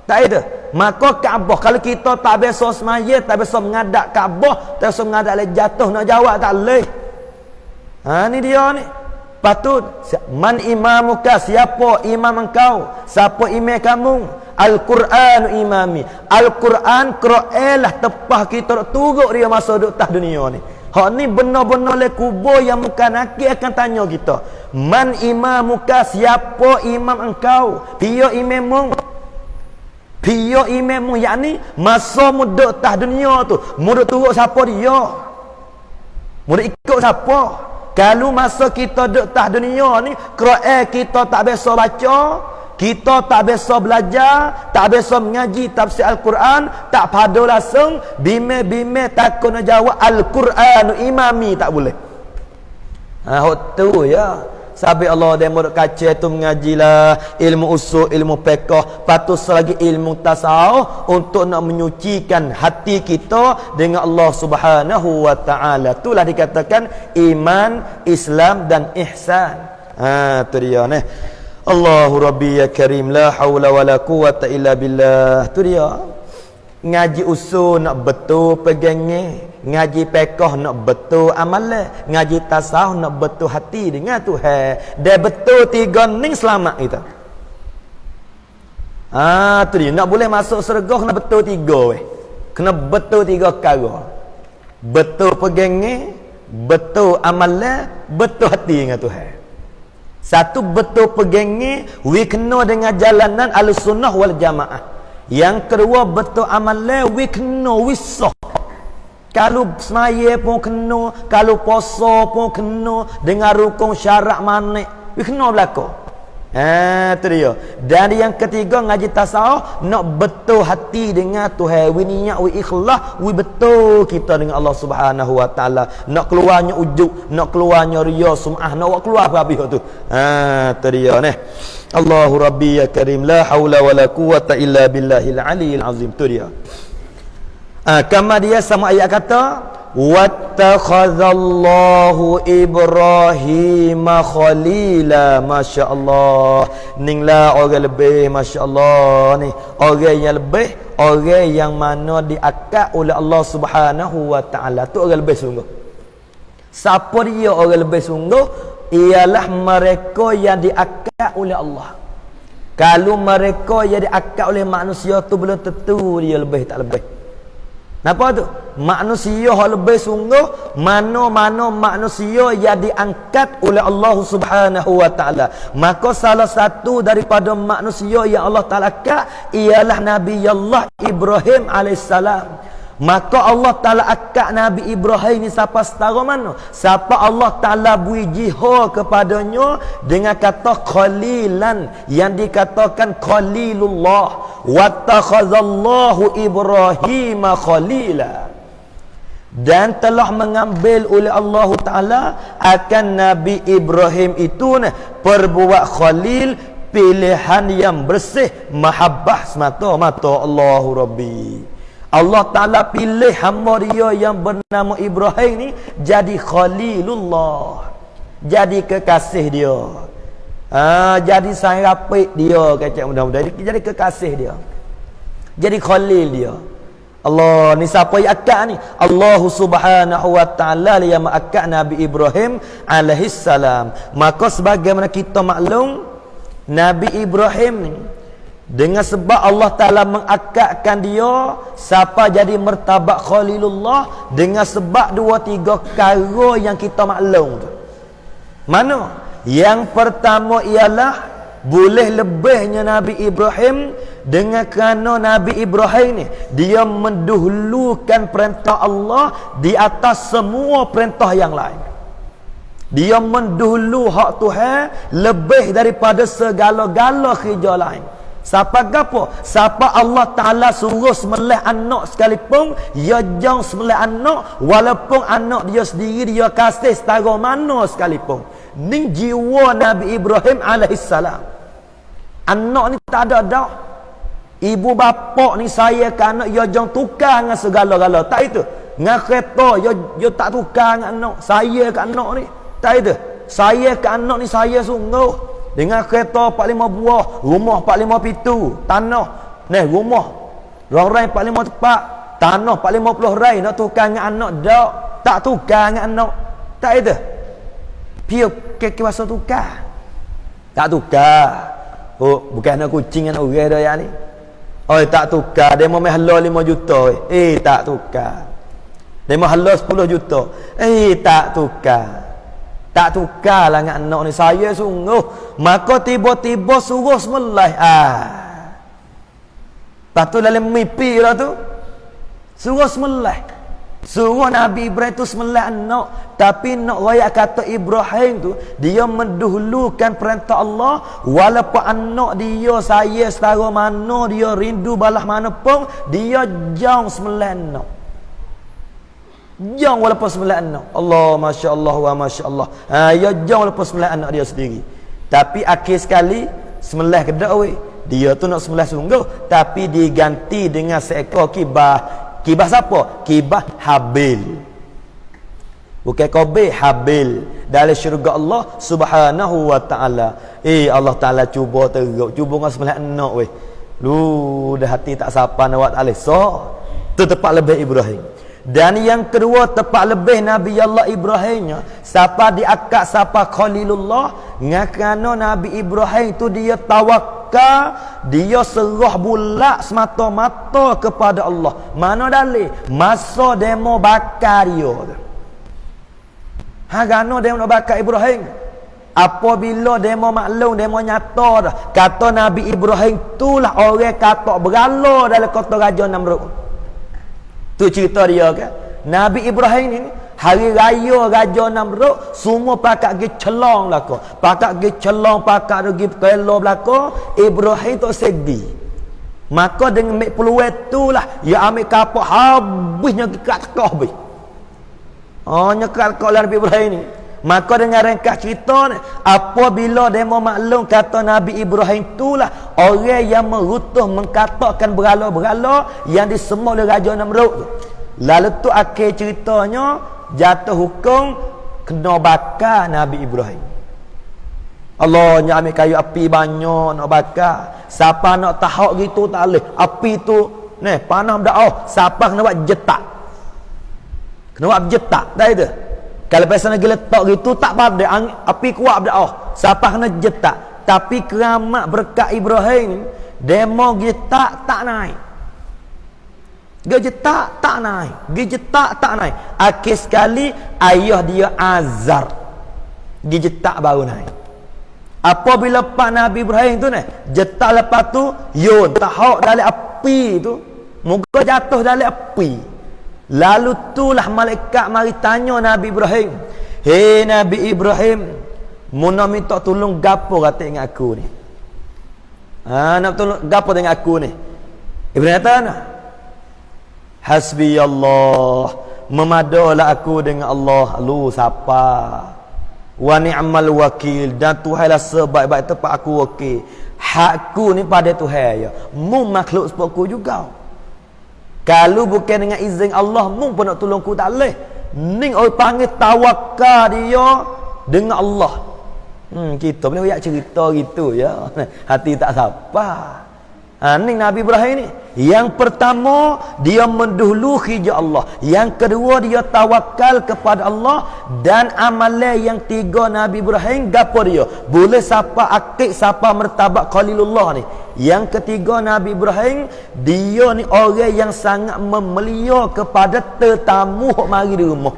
Tak ada. Maka Kaabah kalau kita tak biasa semaya, tak biasa menghadap Kaabah, tak biasa menghadap le jatuh nak jawab tak leh. Ni dia ni. Patut man imamuka? Siapa imam engkau? Siapa imam kamu? Al-Quran imami. Al-Quran Quran lah tepah kita turut dia masa duduk tah dunia ni. Hak ni benar-benar le kubur yang bukan akhir akan tanya kita. Man imamuka? Siapa imam engkau? Pia imammu. Pia imammu yakni masa muduk tah dunia tu, muduk turut siapa dia? Muduk ikut siapa? Kalau masa kita duduk tah dunia ni, Quran kita tak biasa baca, kita tak biasa belajar, tak biasa mengaji tafsir Al-Quran, tak pada langsung, bime takut nak jawab Al-Quran imami tak boleh. Hak tu ya. Sabi Allah dia murid kaca tu mengajilah ilmu usul, ilmu fiqh, patut selagi ilmu tasawuf untuk nak menyucikan hati kita dengan Allah Subhanahu wa taala. Itulah dikatakan iman, Islam dan ihsan. Tu dia ni. Allahu Rabbi ya Karim, la haula wala quwata illa billah. Tu dia. Ngaji usul nak betul pegangnya, ngaji fiqh nak betul amalan, ngaji tasawuf nak betul hati dengan Tuhan. Dia betul tiga ni selamat kita. Tu dia. Nak boleh masuk syurga kena betul tiga weh. Kena betul tiga perkara. Betul pegangnya, betul amalan, betul hati dengan Tuhan. Satu betul pegangnya, we kena dengan jalanan Ahlussunnah wal Jamaah. Yang kedua betul amalan, we kena wisah. Kalau semaya pun kena, kalau puasa pun kena, dengan rukun syarat manik, we kena berlaku. Tu dia. Dan yang ketiga ngaji tasawuf, nak betul hati dengan Tuhan. We niat, we ikhlas, we betul kita dengan Allah Subhanahu wa taala. Nak keluarnya ujub, nak keluarnya riya, sum'ah, nak keluar apa habis tu. Tu dia ni. Allahu Rabbi ya Karim, la haula wala quwata illa billahil aliyyil azim. Tu dia. Kama dia sama ayat kata wattakhadallahu Ibrahima khalila. masya-Allah. Ninglah orang lebih masya-Allah ni. Orang yang lebih, orang yang mana diakad oleh Allah Subhanahu wa taala. Tu orang lebih sungguh. Siapa dia orang lebih sungguh? Ialah mereka yang diakad oleh Allah. Kalau mereka yang diakad oleh manusia tu belum tentu dia lebih tak lebih. Napa tu? Manusia yang lebih sungguh, mana-mana manusia yang diangkat oleh Allah Subhanahu wa taala. Maka salah satu daripada manusia yang Allah Taala angkat ialah Nabi Allah Ibrahim alaihissalam. Maka Allah Ta'ala akad Nabi Ibrahim ni siapa setara mana? Siapa Allah Ta'ala beri jihad kepadanya dengan kata khalilan, yang dikatakan khalilullah. wattakhadallahu Ibrahim khalila, dan telah mengambil oleh Allah Ta'ala akan Nabi Ibrahim itu perbuat khalil, pilihan yang bersih, mahabbah semata-mata. Allahu Rabbi, Allah Ta'ala pilih hamba dia yang bernama Ibrahim ni jadi khalilullah, jadi kekasih dia, jadi sayang rapik dia, kacak mudah-mudahan jadi kekasih dia, jadi khalil dia. Allah ni siapa yang akad ni? Allah Subhanahu wa Ta'ala yang mengakad Nabi Ibrahim alaihi salam. Maka sebagaimana kita maklum, Nabi Ibrahim ni dengan sebab Allah Ta'ala mengakadkan dia siapa jadi martabat khalilullah dengan sebab 2-3 perkara yang kita maklum tu. Mana? Yang pertama ialah boleh lebihnya Nabi Ibrahim dengan kerana Nabi Ibrahim ni dia mendahulukan perintah Allah di atas semua perintah yang lain. Dia mendahulu hak Tuhan lebih daripada segala-gala kerja lain. Siapa gapo? Siapa Allah Ta'ala suruh sembelih anak sekalipun, dia jangan sembelih anak walaupun anak dia sendiri dia kasih setara mana sekalipun. Ni jiwa Nabi Ibrahim alaihissalam. Anak ni tak ada dah. Ibu bapa ni saya ke anak, dia jangan tukar dengan segala-gala. Tak itu. Dengan kereta dia tak tukar dengan anak. Saya ke anak ni. Tak itu. Saya ke anak ni saya sungguh. Dengan kereta 45 buah, rumah 45 pintu, tanah. Ni rumah. Orang-orang 45 tempat, tanah 50 rai nak tukar dengan anak dak. Tak tukar dengan anak. Tak itu. Piu ke kuasa tukar. Tak tukar. Oh, bukan nak kucing dengan orang dah yang ni. Oh, tak tukar. Dia mau halal 5 juta. Tak tukar. Dia mau halal 10 juta. Tak tukar. Tak tukar lah dengan anak ni. Saya sungguh. Maka tiba-tiba suruh sembelih. Lepas tu dalam mimpi lah tu, suruh sembelih. Suruh Nabi Ibrahim tu sembelih anak. Tapi nak royak kata Ibrahim tu, dia mendahulukan perintah Allah. Walaupun anak dia saya setara mana, dia rindu balah mana pun, dia jauh sembelih anak. Jauh walaupun sembelih anak. Allah, Masya Allah wa Masya Allah. Dia jauh walaupun sembelih anak dia sendiri. Tapi akhir sekali sembelih kedak weh. Dia tu nak sembelih sungguh, tapi diganti dengan seekor kibah. Kibah siapa? Kibah Habil. Bukan Qabil, Habil. Dari syurga Allah Subhanahu wa Ta'ala. Allah Ta'ala cuba teruk. Cuba dengan sembelih anak weh. Dah hati tak sapa nak buat alih. So, tu tepat lebih Ibrahim. Dan yang kedua tepat lebih Nabi Allah Ibrahimnya. Siapa diakad, siapa Khalilullah. Kerana Nabi Ibrahim tu dia tawakal, dia serah bulat semata-mata kepada Allah. Mana dalil? Masa demo bakar dia. Kerana demo bakar Ibrahim. Apabila demo maklum, demo nyata dah. Kata Nabi Ibrahim itulah orang katak berala dalam kota Raja Namrud. Tu cerita dia kan. Nabi Ibrahim ni hari raya Raja Namrud semua pakak pergi celong belaka. Pakak pergi celong, pakak pergi pelo belaka. Ibrahim tak sedih. Maka dengan ambil peluang itulah dia ambil kapal habisnya dekat habis. Nyekat kau Nabi Ibrahim ni. Maka dengan ringkas cerita ni, apabila dia maklum kata Nabi Ibrahim itulah orang yang merutuh mengkatakkan berhala-berhala yang disemua oleh Raja Namrud. Lalu tu akhir ceritanya jatuh hukum kena bakar Nabi Ibrahim. Allah nya ambil kayu api banyak nak bakar. Siapa nak tahak gitu tak boleh. Api tu ni panah dah. Siapa kena buat jetak. Kena buat jetak. Dah itu. Kalau pasal nak letak gitu tak apa, api kuat dah. Siapa kena jetak. Tapi keramat berkat Ibrahim, demo jetak tak naik. Gejetak tak naik. Gejetak tak naik. Akhir sekali ayah dia Azar. Gejetak baru naik. Apabila Pak Nabi Ibrahim tu ni, jetak lepas tu yun tahak dalam api tu, muka jatuh dalam api. Lalu itulah malaikat mari tanya Nabi Ibrahim. Hei Nabi Ibrahim, mu nak minta tolong gapo kata dengan aku ni? Nak tolong gapo dengan aku ni? Ibrahim kata nah, hasbi Allah, memadalah aku dengan Allah. Lu siapa? Wa ni'mal wakil, dan Tuhanlah sebaik-baik tempat aku wakil. Hakku ni pada Tuhan ya. Mu makhluk sepaku juga. Kalau bukan dengan izin Allah, mu pun nak tolong ku tak boleh. Ning orang panggil tawakal dia dengan Allah. Kita boleh ayat cerita gitu ya. Hati tak siapa. Ni Nabi Ibrahim ni. Yang pertama, dia mendahului je Allah. Yang kedua, dia tawakal kepada Allah. Dan amalan yang tiga Nabi Ibrahim, gapo dia? Boleh siapa akik, siapa mertabak Khalilullah ni. Yang ketiga, Nabi Ibrahim, dia ni orang yang sangat memelia kepada tetamu hok mari di rumah.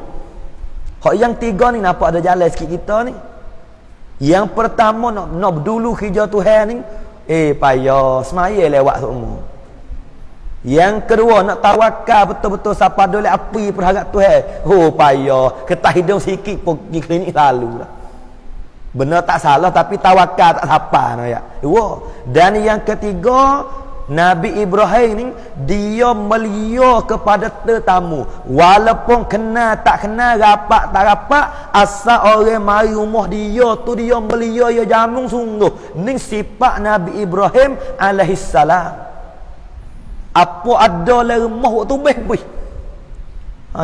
Hok yang tiga ni nampak ada jalan sikit kita ni. Yang pertama, nak dulu hijau Tuhan ni, payah semaya lewat semua. Yang kedua, nak tawakal betul-betul siapa dolek api perharap Tuhan. Payah, ketah hidung sikit pun pergi klinik lalu lah. Benar tak salah, tapi tawakal tak siapa no ya. Dan yang ketiga, Nabi Ibrahim ni dia melia kepada tetamu. Walaupun kenal tak kenal, rapat tak rapat, asal orang mari rumah dia tu dia melia ya jamu sungguh. Ni sifat Nabi Ibrahim alaihi salam. Apa ada le rumah waktu beh.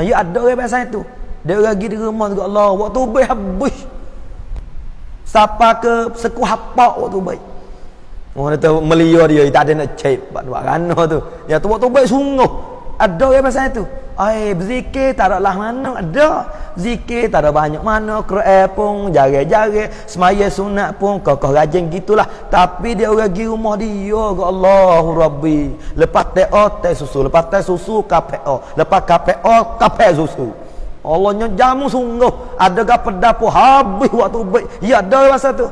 Ya ada orang pasal itu. Dia pergi di rumah dengan Allah waktu beh habis. Siapa ke sekuh hapak waktu beh. Orang kata melia dia tak ada nak cek buat rana tu. Ya tu waktu baik sungguh. Ada orang pasal itu. Berzikir tak ada lah mana ada. Zikir tak ada banyak mana. Quran pun jari-jari, semaya sunat pun kokoh rajin gitulah. Tapi dia orang pergi rumah dia ke Allahu Rabbi. Lepas teh susu, lepas teh susu KPO, lepas KPO kapek susu. Allahnya jamu sungguh. Adakah pedapur habis waktu baik. Ya ada masa tu.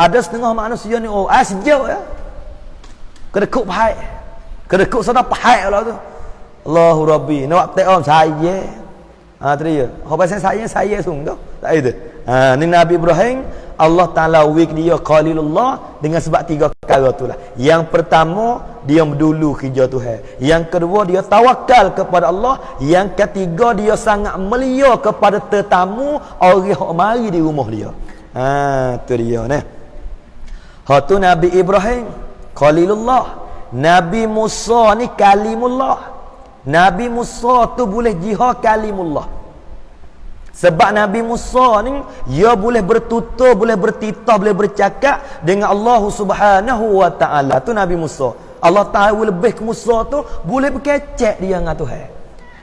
Ada setengah manusia ni sejuk ya. Kedekuk pahai. Kedekuk sana pahai lah tu. Allahu Rabbi. Nak tak saya. Teriak. Apa saya sungguh. Tak itu. Ni Nabi Ibrahim, Allah Taala wik dia Khalilullah dengan sebab tiga perkara itulah. Yang pertama, dia mendulu hijau Tuhan. Yang kedua, dia tawakal kepada Allah. Yang ketiga, dia sangat melia kepada tetamu orang yang mari di rumah dia. Tu dia ni. Tu Nabi Ibrahim Khalilullah. Nabi Musa ni Kalimullah. Nabi Musa tu boleh jihad Kalimullah. Sebab Nabi Musa ni dia boleh bertutur, boleh bertitah, boleh bercakap dengan Allah Subhanahu wa taala. Tu Nabi Musa. Allah Taala lebih ke Musa tu boleh berkecek dia dengan Tuhan.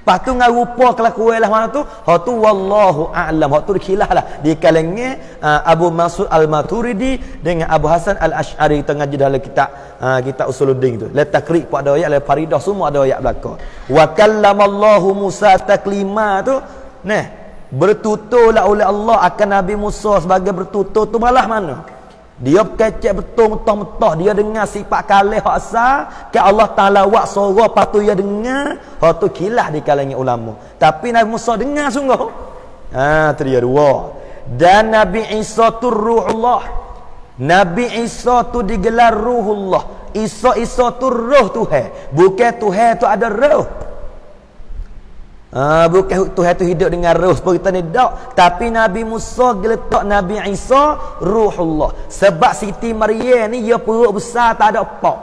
Lepas tu dengan rupa kelakuan lah mana tu, tu wallahu a'lam. Tu dikilah lah di kalangan Abu Mas'ud Al-Maturidi dengan Abu Hasan Al-Ash'ari tengah dalam kitab Usuluddin tu. La takrib pada ayat, la faridah semua ada ayat belaka. Wa kallamallahu Musa taklima tu. Nah, bertuturlah oleh Allah akan Nabi Musa sebagai bertutur tu malah mana? Dia kecek betul mentah-mentah, dia dengar sifat kalih hak asal ke Allah Taala wak suara patu dia dengar, hak tu kilah di kalangan ulama. Tapi Nabi Musa dengar sungguh. Tu dia dua. Dan Nabi Isa tu ruhullah. Nabi Isa tu digelar ruhullah. Isa tu roh Tuhan. Bukan Tuhan tu ada roh. Bukan Tuhan tu hidup dengan roh seperti kita ni tak. Tapi Nabi Musa geletak Nabi Isa ruhullah. Sebab Siti Maryam ni dia perut besar tak ada pak.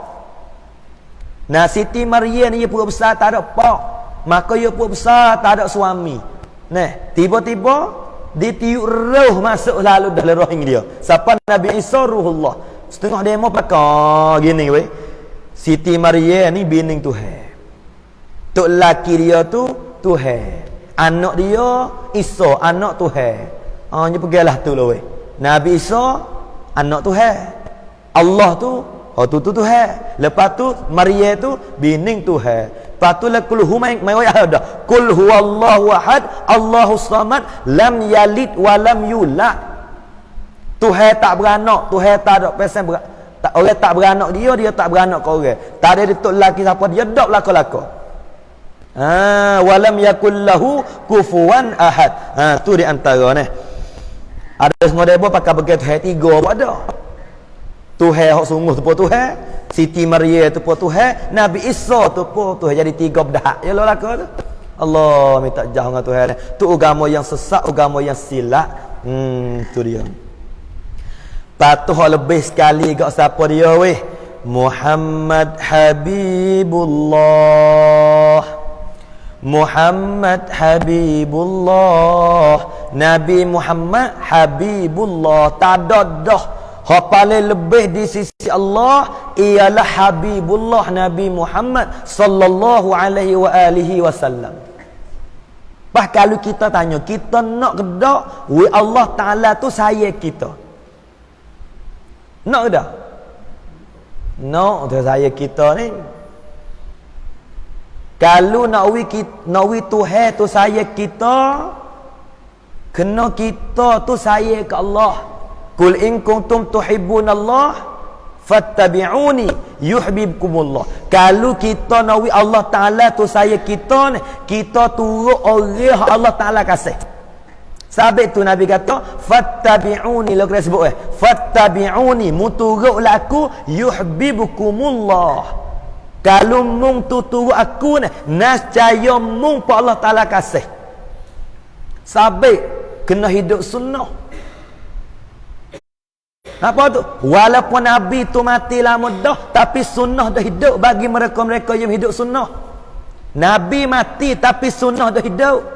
Nah, Siti Maryam ni dia perut besar tak ada pak. Maka dia perut besar tak ada suami. Nah, tiba-tiba ditiup roh masuk lalu dalam roh dia. Siapa Nabi Isa ruhullah. Setengah demo pakai gini weh. Siti Maryam ni bini Tuhan. Tok laki dia tu Tuhan. Anak dia Isa, anak Tuhan. Dia pergilah tu lah weh. Nabi Isa anak Tuhan. Allah tu tu Tuhan. Lepas tu Maryam tu bini Tuhan. Lepas tu la kul humay ada. Kul huwallahu ahad, Allahus samad, lam yalid wa lam yulad. Tuhan tak beranak, Tuhan tak ada pesan orang tak beranak dia tak beranak ke orang. Tak ada dituk lelaki siapa dia dak belaka-laka. Walam yakullahu kufuwan ahad. Tu di antara ni. Ada semua depa pakai begitu hai tiga apa ada. Tuhan hok sungguh tu pun Tuhan, Siti Maria tu pun Tuhan, Nabi Isa tu pun Tuhan, jadi 3 bedah. Ya lo laka tu. Allah minta jauh dengan Tuhan. Tu agama yang sesat, agama yang silap. Tu dia. Patuh lebih sekali gak siapa dia weh? Muhammad Habibullah. Muhammad Habibullah. Nabi Muhammad Habibullah. Tak ada dah. Hak paling lebih di sisi Allah ialah Habibullah Nabi Muhammad sallallahu alaihi wa alihi wasallam. Bah kalau kita tanya, kita nak ke tak Allah Taala tu sayang kita? Nak ke tak? Nak tu sayang kita ni. Kalau nak Tuhan tu sayang kita, kena kita tu sayang ke Allah. Qul in kuntum tuhibbunallah fattabi'uni yuhibbukumullah. Kalau kita nawi Allah Taala tu saya kita ni, kita turut orang Allah Taala kasih. Sabit tu Nabi kata fattabi'uni, lo kena sebut fattabi'uni, muturutlah aku yuhibbukumullah. Kalau mung tu turut aku ni, nescaya mung pa Allah Taala kasih. Sabit kena hidup sunnah. Apa tu? Walaupun Nabi tu mati lama dah, tapi sunnah dah hidup bagi mereka-mereka yang hidup sunnah. Nabi mati tapi sunnah dah hidup.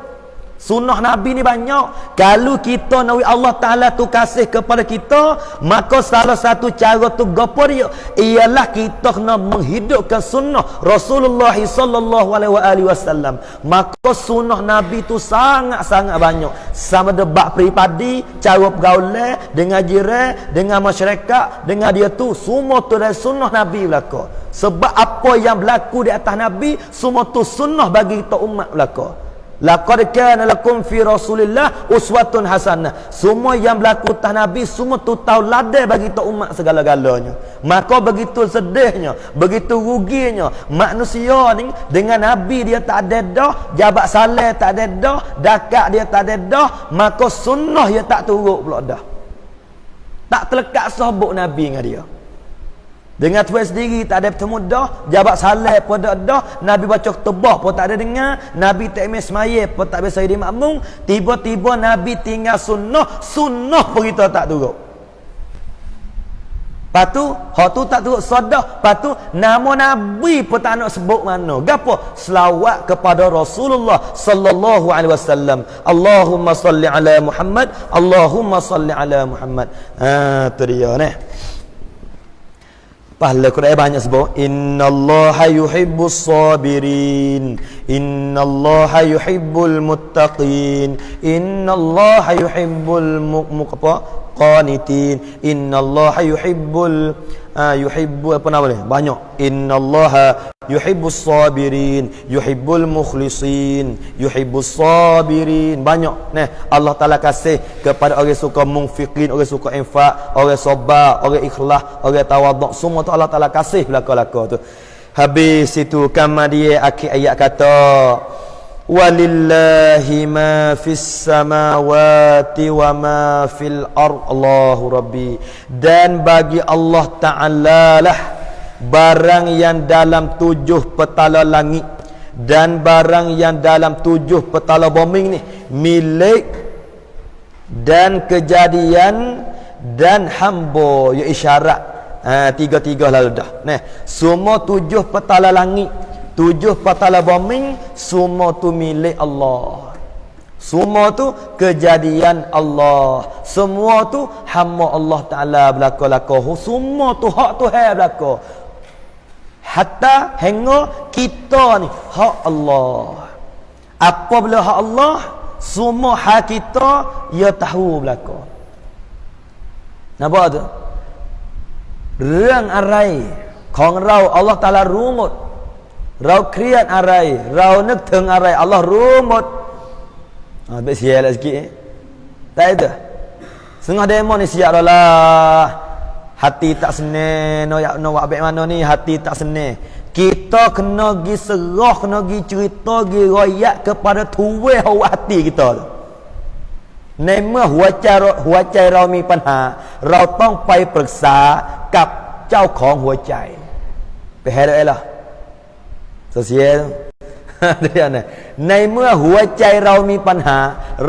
Sunnah Nabi ni banyak. Kalau kita nawi Allah Ta'ala tu kasih kepada kita, maka salah satu cara tu gapo dia ialah kita kena menghidupkan sunnah Rasulullah sallallahu alaihi wasallam. Maka sunnah Nabi tu sangat-sangat banyak. Sama debat peribadi, cara pergaulan dengan jiran, dengan masyarakat, dengan dia tu, semua tu dari sunnah Nabi belaka. Sebab apa yang berlaku di atas Nabi, semua tu sunnah bagi kita umat belaka. Laqad kana lakum fi Rasulillah uswatun hasanah. Semua yang berlaku atas Nabi semua tu tauladan bagi kita umat segala-galanya. Maka begitu sedihnya, begitu ruginya manusia ni dengan Nabi dia tak ada dah, jabat saleh tak ada dah, dakat dia tak ada dah, maka sunnah dia tak turut pula dah. Tak terlekat sahabat Nabi dengan dia. Dengan Tuhan sendiri tak ada bertemu dah, jabat saleh pun tak dah, Nabi baca khutbah pun tak ada dengar, Nabi tak ambil semaya pun tak biasa jadi makmum, tiba-tiba Nabi tinggal sunnah pun kita tak turut. Lepas tu, hak tu tak turut sodah, lepas tu nama Nabi pun tak nak sebut mana. Gapo? Selawat kepada Rasulullah sallallahu alaihi wasallam. Allahumma salli ala Muhammad, Allahumma salli ala Muhammad. Tu dia ni. Pahala Quran banyak sebut innallaha yuhibbus sabirin, innallaha yuhibbul muttaqin, innallaha yuhibbul qanitin, innallaha yuhibbu apa nama ni? Banyak. Innallaha yuhibbus sabirin, yuhibbul mukhlisin, yuhibbus sabirin. Banyak. Nah, Allah Taala kasih kepada orang suka munfiqin, orang suka infak, orang sabar, orang ikhlas, orang tawaduk, semua tu Allah Taala kasih belaka-laka tu. Habis itu kama dia akhir ayat kata walillahi ma fis samawati wa ma fil ard. Allahu Rabbi. Dan bagi Allah Ta'ala lah barang yang dalam 7 petala langit dan barang yang dalam 7 petala bumi ni, milik dan kejadian dan hamba, ya isyarat. Tiga-tiga lalu dah. Nah, semua 7 petala langit, 7 petala bumi, semua tu milik Allah. Semua tu kejadian Allah. Semua tu hamba Allah Ta'ala belaka-laka. Semua tu hak Tuhan belaka. Hatta hingga kita ni hak Allah. Apa bila hak Allah, semua hak kita ia tahu belaka. Nampak tu? Rang arai kong rau Allah Ta'ala rumut. Rau kriat arai, rau nek teng arai Allah rumut. Baik siap lah sikit. Tak ada. Setengah demo ni siap dah lah. Hati tak senang. Nak buat baik mana ni, hati tak senang. Kita kena pergi serah, kena pergi cerita, pergi royak kepada tuwe hawa hati kita tu. Nema huacai rau mi panha, rau tong pai periksa, กับเจ้าของหัวใจไปให้ได้ล่ะเสียเดี๋ยวนะในเมื่อหัวใจเรามีปัญหา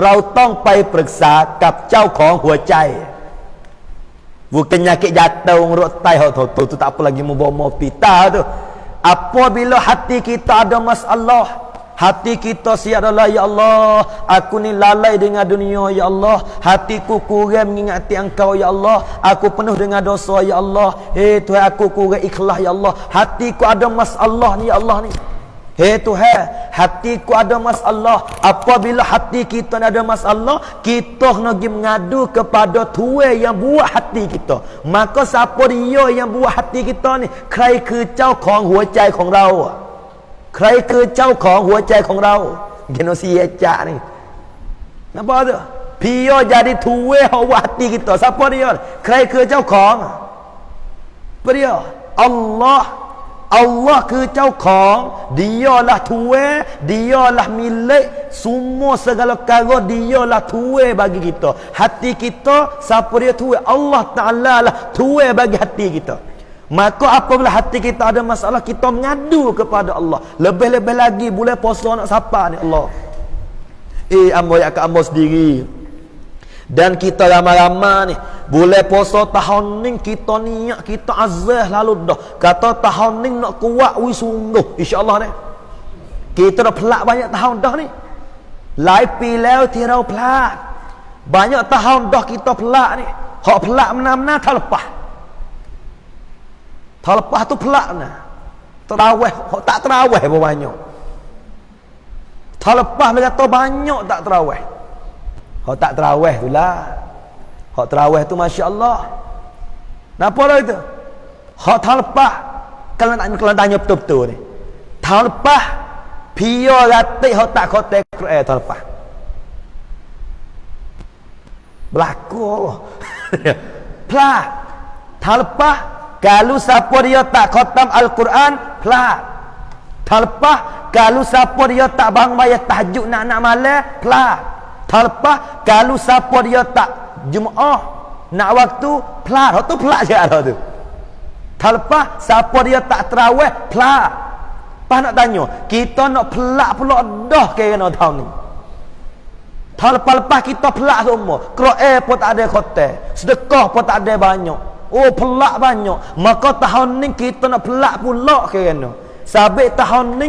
เราต้องไปปรึกษากับเจ้าของหัวใจbukan nyakit jatuh urut tai tu tak apa lagi membawa pita tu apabila hati kita ada masalah hati kita siap adalah ya Allah aku ni lalai dengan dunia ya Allah hatiku kurang mengingati engkau ya Allah aku penuh dengan dosa ya Allah Tuhan aku kurang ikhlas ya Allah hatiku ada masalah ni ya Allah ni Tuhan hatiku ada masalah apabila hati kita ada masalah kita kena pergi mengadu kepada Tuhan yang buat hati kita maka siapa dia yang buat hati kita ni ใครคือเจ้าของหัวใจของเราใครคือเจ้าของหัวใจของเรา Genosia cak ni nampak tu Pio jadi Tuhan yang buat hati kita siapa dia ใครคือเจ้าของapa dia Allah Allah คือเจ้าของ Dialah Tuhan Dialah milik semua segala perkara Dialah Tuhan bagi kita hati kita siapa dia Tuhan Allah Ta'ala lah Tuhan bagi hati kita maka apabila hati kita ada masalah kita mengadu kepada Allah lebih-lebih lagi boleh puasa nak siapa ni Allah ambo ya ke ambo sendiri dan kita ramai-ramai ni boleh puasa tahun ni kita niat kita azah lalu dah kata tahun ni nak kuat sungguh insya-Allah ni kita dah pelak banyak tahun dah ni lai piแล้วที่เราพลาด banyak tahun dah kita pelak ni hak pelak mana-mana tak lepas tu pelak nah terawih hak tak terawih banyak tak lepas dia kata banyak tak terawih hak tak terawih tu lah hak terawih tu masya-Allah napa lah itu hak tak lepas kalau tanya betul-betul ni tak lepas pia ratik hak tak khotek Quran tak lepas berlaku pelah tak lepas kalau siapa dia tak khatam Al-Quran pelah tak lepas kalau siapa dia tak bangun bayar tahajud nak malam pelah tak lepas kalau siapa dia tak Jumaat nak waktu pelah tu pelah je ada tu tak lepas siapa dia tak terawih pelah pas nak tanya kita nak pelak pula dah kena tahun ni tahun lepas kita pelak semua Quran pun tak ada khatam sedekah pun tak ada banyak pelak banyak maka tahun ni kita nak pelak pula kena sabit tahun ni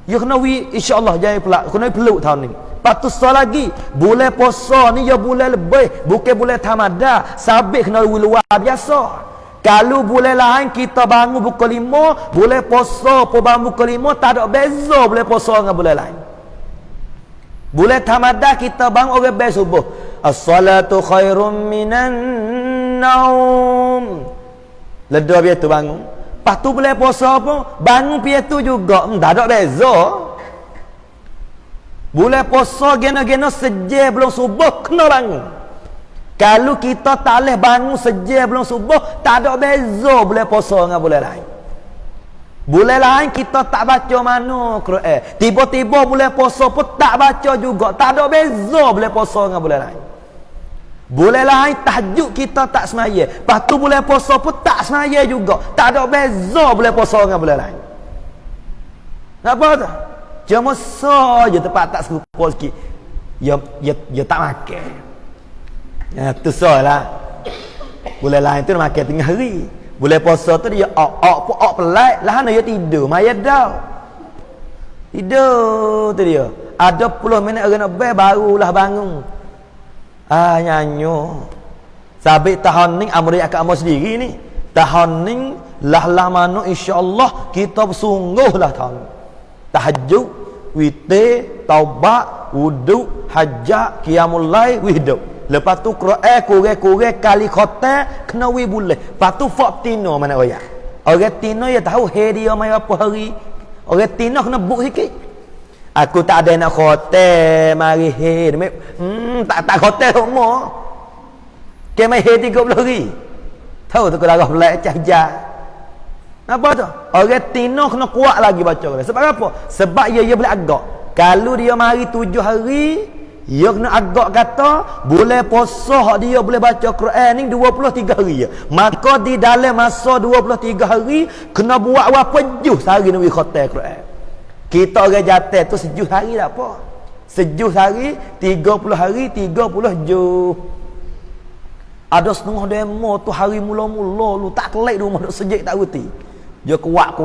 you kena insya-Allah jadi pelak kena peluk tahun ni patut lagi boleh puasa ni ya boleh lebih bukan boleh tamada sabit kena luar biasa kalau boleh lain kita bangun pukul 5 boleh puasa pun bangun pukul 5 tak ada beza boleh puasa dengan boleh lain boleh tamada kita bangun orang baik subuh as-salatu khairum minan naum ledar biar tu bangun lepas tu boleh puasa pun bangun biar tu juga tak ada beza boleh puasa gena-gena sejam belum subuh kena bangun kalau kita tak boleh bangun sejam belum subuh tak ada beza boleh puasa dengan boleh lain boleh lain kita tak baca mana Quran tiba-tiba boleh puasa pun tak baca juga tak ada beza boleh puasa dengan boleh lain boleh lain tahajud kita tak semaya lepas tu boleh puasa pun tak semaya juga tak ada beza boleh puasa dengan boleh lain apa tu cuma saja tempat tak serupa sikit ya tak makan tu salah boleh lain tu makan tengah hari boleh puasa tu dia pun pelat lah dia tidur maya dah tidur tu dia ada 10 minit orang nak barulah bangun nyanyo sabit tahun ni amri akak amor sendiri ni tahun ni lah mano insya-Allah kita bersungguhlah tahun tahajud witir taubat wudu hajat qiyamul lail widu lepas tu Quran kurang-kurang kali khatam kena boleh lepas tu fak tino mana orang tino ya tahu hari dia mai apa hari orang tino kena buk sikit aku tak ada nak khatam mari tak khatam semua ke mai hari 30 hari tahu tu darah belak cah-cah apa tu orang tino kena kuat lagi baca Quran sebab apa sebab ia boleh agak kalau dia mari 7 hari Dia kena agak kata boleh puasa dia boleh baca Quran ni 23 hari je. Maka di dalam masa 23 hari kena buat berapa juz sehari Nabi khatam Quran. Kita orang jatuh tu sejuz hari tak apa. Sejuz hari 30 hari 30 juz. Ada setengah demo tu hari mula-mula lu tak kelek di rumah duk sejik tak reti. Dia kuat.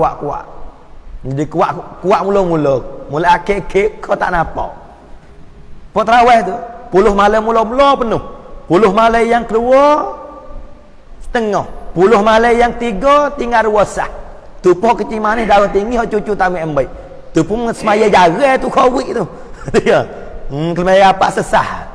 Jadi kuat mula-mula. Mula akhir-akhir kau tak nampak. Puan tarawih tu 10 malam mula-mula penuh, 10 malam yang kedua setengah, 10 malam yang tiga tinggal 2 sah. Tu pun kecil manis darah tinggi hak cucu tamat yang baik. Tu pun semaya jarang tu kawik tu. Dia. Semaya apa sesah.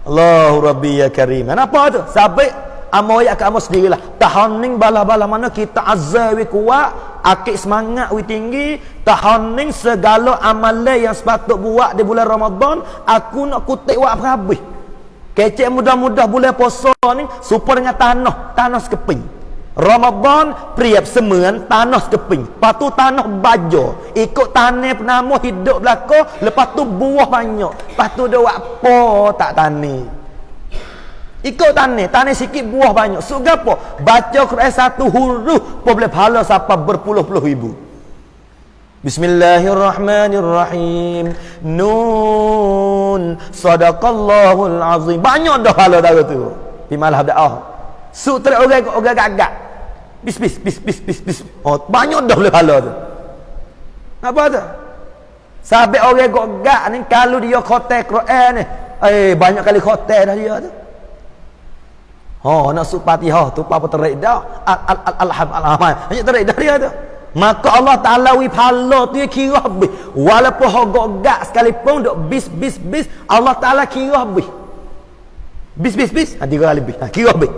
Allahu Rabbi ya Karim. Kenapa tu? Sabit amoy akan amo sendirilah. Tahun ning bala-bala mana kita azzawi kuat, akik semangat wi tinggi, tahun ning segala amalan yang sepatut buat di bulan Ramadan, aku nak kutip buat habis. Kecek mudah-mudah bulan puasa ni supaya dengan tanah sekeping. Ramadan priap semen tanah sekeping. Lepas tu tanah baja, ikut tanah penama hidup belaka, lepas tu buah banyak. Lepas tu dia buat apa tak tani. Ikut tanah sikit buah banyak. So gapo? Baca Quran satu huruf pun boleh pahala sampai berpuluh-puluh ribu. Bismillahirrahmanirrahim. Nun. Sadaqallahul azim. Banyak dah pahala dah tu. Di malah dakwah. Su terak orang gagak. Bis. Oh, banyak dah boleh pahala tu. Apa tu? Sampai orang gagak ni kalau dia khatam Quran ni, banyak kali khatam dah dia tu. Oh, nak sup Fatihah tu apa terik dah. Alhamdulillah. Hanya terik dah dia tu. Maka Allah Taala wi pahala tu kira habis. Walaupun hogak sekalipun duk bis Allah Taala kira habis. Bis. 3 kali bis. Kira habis.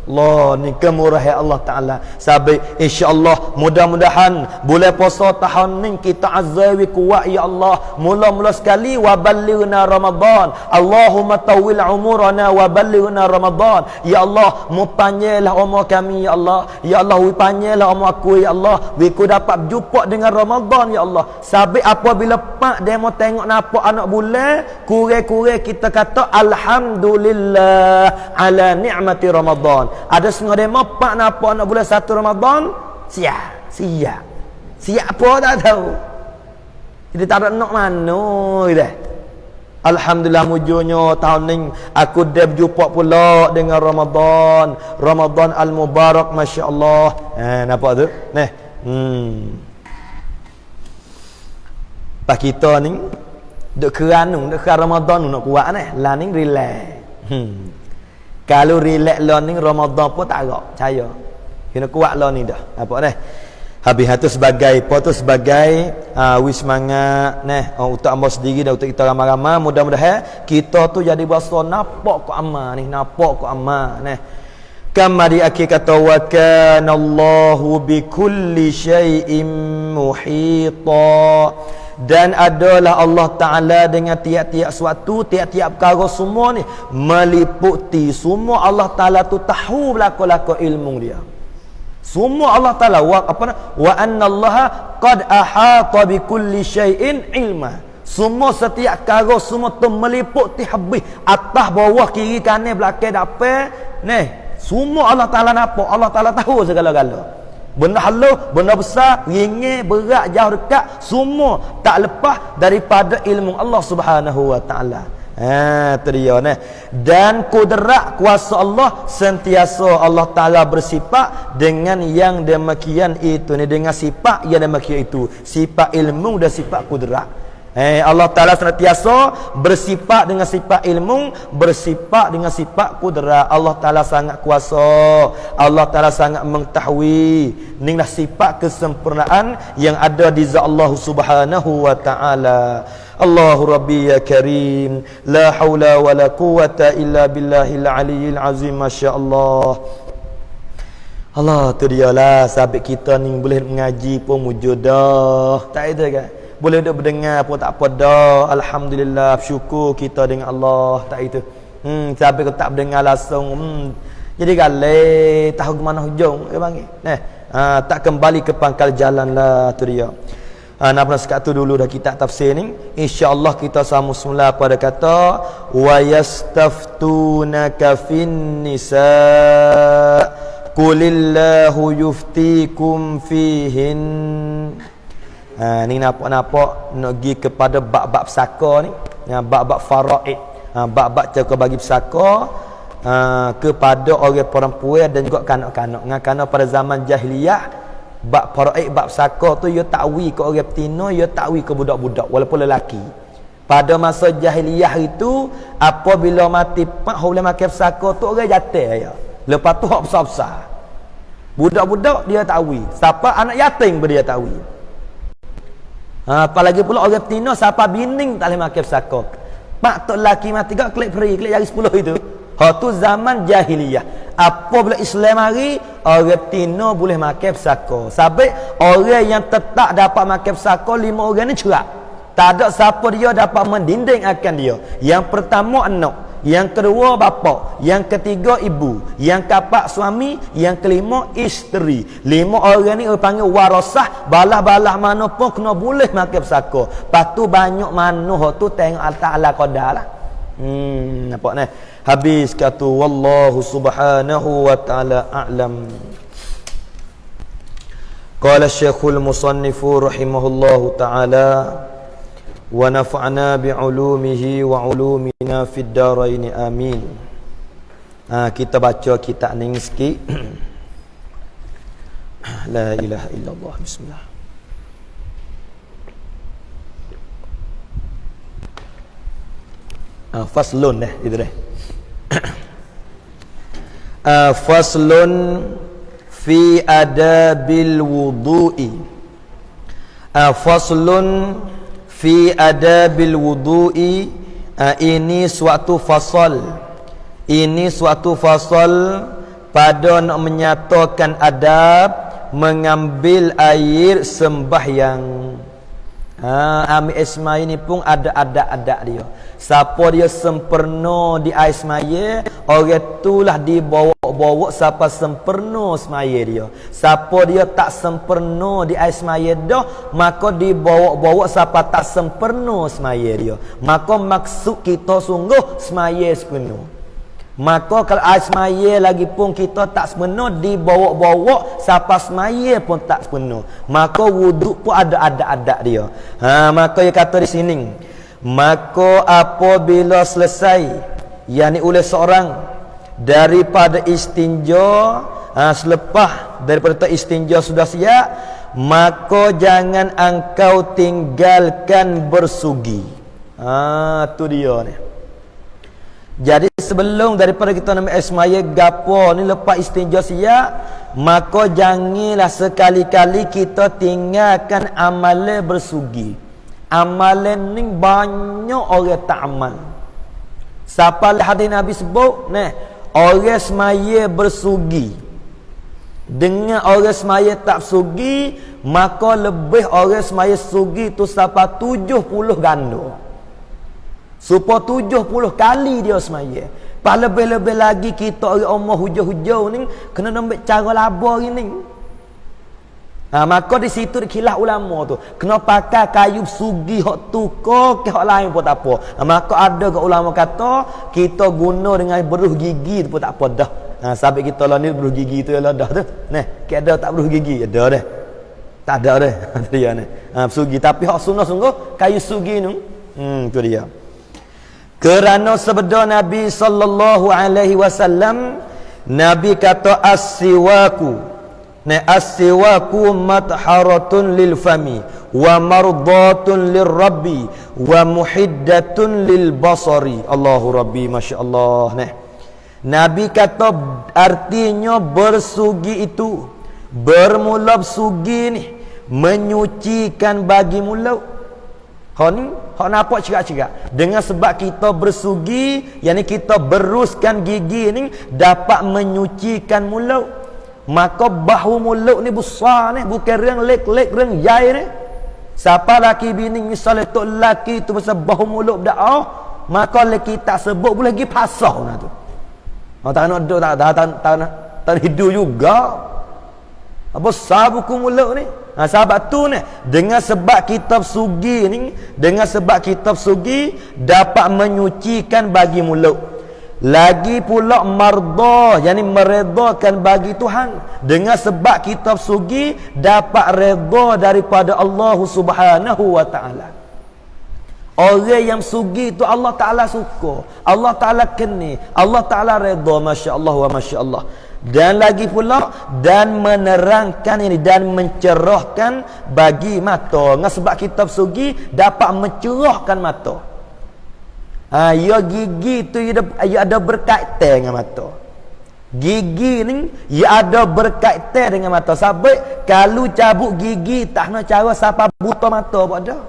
Allah ni kemurahan Allah Taala. Sabi insya-Allah mudah-mudahan bulan puasa tahun ni kita azzawi kuat ya Allah. Mula-mula sekali wa ballighna Ramadan. Allahumma tawil umurana wa ballighna Ramadan. Ya Allah, mu panjanglah umur kami ya Allah. Ya Allah, wi panjanglah umur aku ya Allah. Wi ku dapat jumpa dengan Ramadan ya Allah. Sabi apabila pak demo tengok nampak anak bulan, kurang-kurang kita kata alhamdulillah ala ni'mati Ramadan. Ada setengah demo pak nampak anak bulan 1 Ramadan, siap apa tak tahu. Jadi tak ada nak mana dah. Alhamdulillah mujurnya tahun ni aku dah berjumpa pula dengan Ramadan al-Mubarak, masya-Allah. Nampak tu? Nah. Pak kita ni duk keranung, duk Ramadan nak kuat nah. Lah ni relax. Kalau relax lah ni Ramadan pun tak agak percaya. Kena kuat lah ni dah. Apa dah? Habis tu sebagai apa tu sebagai wis semangat untuk amal sendiri dan untuk kita ramai-ramai, mudah-mudahan kita tu jadi bahasa nampak ku amal ni, nampak ku amal kama di akhir kata wa kana Allahu bi kulli syai'in muhita. Dan adalah Allah Ta'ala dengan tiap-tiap suatu, tiap-tiap perkara semua ni meliputi semua. Allah Ta'ala tu tahu belaka-laka ilmu dia. Semua Allah Ta'ala wa anna Allah qad ahata bi kulli syai'in ilma. Semua setiap perkara semua tu meliputi habis, atas bawah kiri kanan belakang depan semua Allah Ta'ala nampak. Allah Ta'ala tahu segala-gala. Benda halus, benda besar, ringan, berat, jauh, dekat, semua tak lepas daripada ilmu Allah Subhanahu wa taala. Tu dia Dan kudrat kuasa Allah sentiasa Allah Taala bersifat dengan yang demikian itu dengan sifat yang demikian itu, sifat ilmu dan sifat kudrat. Allah Ta'ala senantiasa bersifat dengan sifat ilmu, bersifat dengan sifat kudrat. Allah Ta'ala sangat kuasa, Allah Ta'ala sangat mengetahui. Inilah sifat kesempurnaan yang ada di zat Allah Subhanahu wa Ta'ala. Allahu Rabbi ya Karim, la haula wa la quwata illa billahil aliyyil azim. Masya Allah. Allah tu dia lah. Sahabat kita ni boleh mengaji pun mujudah, tak ada kan? Boleh duduk berdengar pun tak apa dah. Alhamdulillah, syukur kita dengan Allah. Tak itu. Sampai kau tak berdengar langsung. Jadi galai tahu ke mana hujung dia panggil. Tak kembali ke pangkal jalan lah tu dia. Nak sekat tu dulu dah kitab tafsir ni. InsyaAllah kita sambung semula pada kata wa yastaftunaka fin nisa qulillahu yuftikum fihin. Ni nampak nak pergi kepada bab-bab pesaka ni, bab-bab faraid, bab-bab cara bagi pesaka kepada orang perempuan dan juga kanak-kanak. Kerana pada zaman jahiliyah bab faraid, bab pesaka tu ia takwi ke orang betina, ia takwi ke budak-budak walaupun lelaki. Pada masa jahiliyah itu apabila mati pak boleh makan pesaka tu orang jatuh ya. Lepas tu hak besar-besar. Budak-budak dia takwi. Siapa anak yatim pun dia takwi. Apalagi pula orang betina siapa bining tak boleh makan pesaka. Pak tok lelaki mati gak klik free, klik jari 10 itu. Hak tu zaman jahiliyah. Apabila Islam mari, orang betina boleh makan pesaka. Sebab orang yang tetap dapat makan pesaka 5 orang ni cerak. Tak ada siapa dia dapat mendinding akan dia. Yang pertama anak, yang kedua bapa, yang ketiga ibu, yang keempat suami, yang kelima isteri. 5 orang ni panggil warasah. Balah-balah mana pun kena boleh makan pesaka. Lepas tu banyak mana tu tengok Allah qadar lah. Nampak ni? Habis kata wallahu subhanahu wa ta'ala a'lam. Qala Syekhul Musannifu rahimahullahu ta'ala wa nafa'na bi'ulumihi wa ulumina fid darain amin. Kita baca kitab ni sikit. La ilaha illallah. Bismillah. Faslun itu deh. Faslun fi adabil wudu'i. Faslun fi adabil wudu'i. Ini suatu fasal. Ini suatu fasal pada nak menyatakan adab mengambil air sembahyang. Ambil air semaya ni pun ada adab-adab dia. Siapa dia sempurna di air semaya, orang itulah dibawa-bawa siapa sempurna semaya dia. Siapa dia tak sempurna di air semaya dah, maka dibawa-bawa siapa tak sempurna semaya dia. Maka maksud kita sungguh semaya sepenuh. Maka kalau air semaya lagi pun kita tak sepenuh, dibawa-bawa siapa semaya pun tak sepenuh. Maka wuduk pun ada adab-adab dia. Maka dia kata di sini, maka apabila selesai yakni oleh seorang daripada istinja, selepas daripada istinja sudah siap, maka jangan engkau tinggalkan bersugi. Tu dia ni. Jadi sebelum daripada kita nak semaya gapo ni, lepas istinja siap, maka janganlah sekali-kali kita tinggalkan amalan bersugi. Amalan ni banyak orang tak amal. Siapa hadis Nabi sebut ni, orang semaya bersugi dengan orang semaya tak sugi, maka lebih orang semaya sugi tu sampai 70 ganda. Supaya 70 kali dia semaya. Pas lebih-lebih lagi kita orang umur hujung-hujung ni kena ambil cara laba ni. Maka di situ dikilah ulama tu. Kena pakai kayu sugi hak tukar ke hak lain pun tak apa. Maka ada ke ulama kata kita guna dengan beruh gigi tu pun tak apa dah. Sampai kita lah ni beruh gigi tu lah dah tu. Nah, ke ada tak beruh gigi? Ada dah. Tak ada dah. Dia ni. Sugi tapi hak sunnah sungguh kayu sugi tu. Tu dia. Kerana sabda Nabi sallallahu alaihi wasallam, Nabi kata as-siwaku. As-siwaku matharatun lil fami wa mardatun lir rabbi wa muhiddatun lil basari. Allahu rabbi, masya-Allah. Nabi kata artinya bersugi itu, bermula sugi ni menyucikan bagi mulut. Hak nampak cerak-cerak. Dengan sebab kita bersugi, yakni kita beruskan gigi ni dapat menyucikan mulut. Maka bahu mulut ni besar ni, bukan reng lek-lek reng jai ni. Siapa laki bini misalnya tok laki tu besar bahu mulut berdakwah, maka laki tak sebut boleh pergi pasah nah tu. Tak nak duduk tak hidup juga. Apa sabuku mulut ni? Sahabat tu ni, dengan sebab kitab sugi ni, dengan sebab kitab sugi dapat menyucikan bagi mulut. Lagi pula mardah, yakni meredakan bagi Tuhan. Dengan sebab kitab sugi dapat redha daripada Allah Subhanahu wa taala. Orang yang sugi tu Allah Taala suka, Allah Taala keni, Allah Taala redha, masya-Allah wa masya-Allah. Dan lagi pula dan menerangkan ini dan mencerahkan bagi mata. Dengan sebab kitab sugi dapat mencerahkan mata. Ya gigi tu ia ada berkaitan dengan mata. Gigi ni ia ada berkaitan dengan mata. Sebab kalau cabut gigi tak nak cara siapa buta mata apa dah.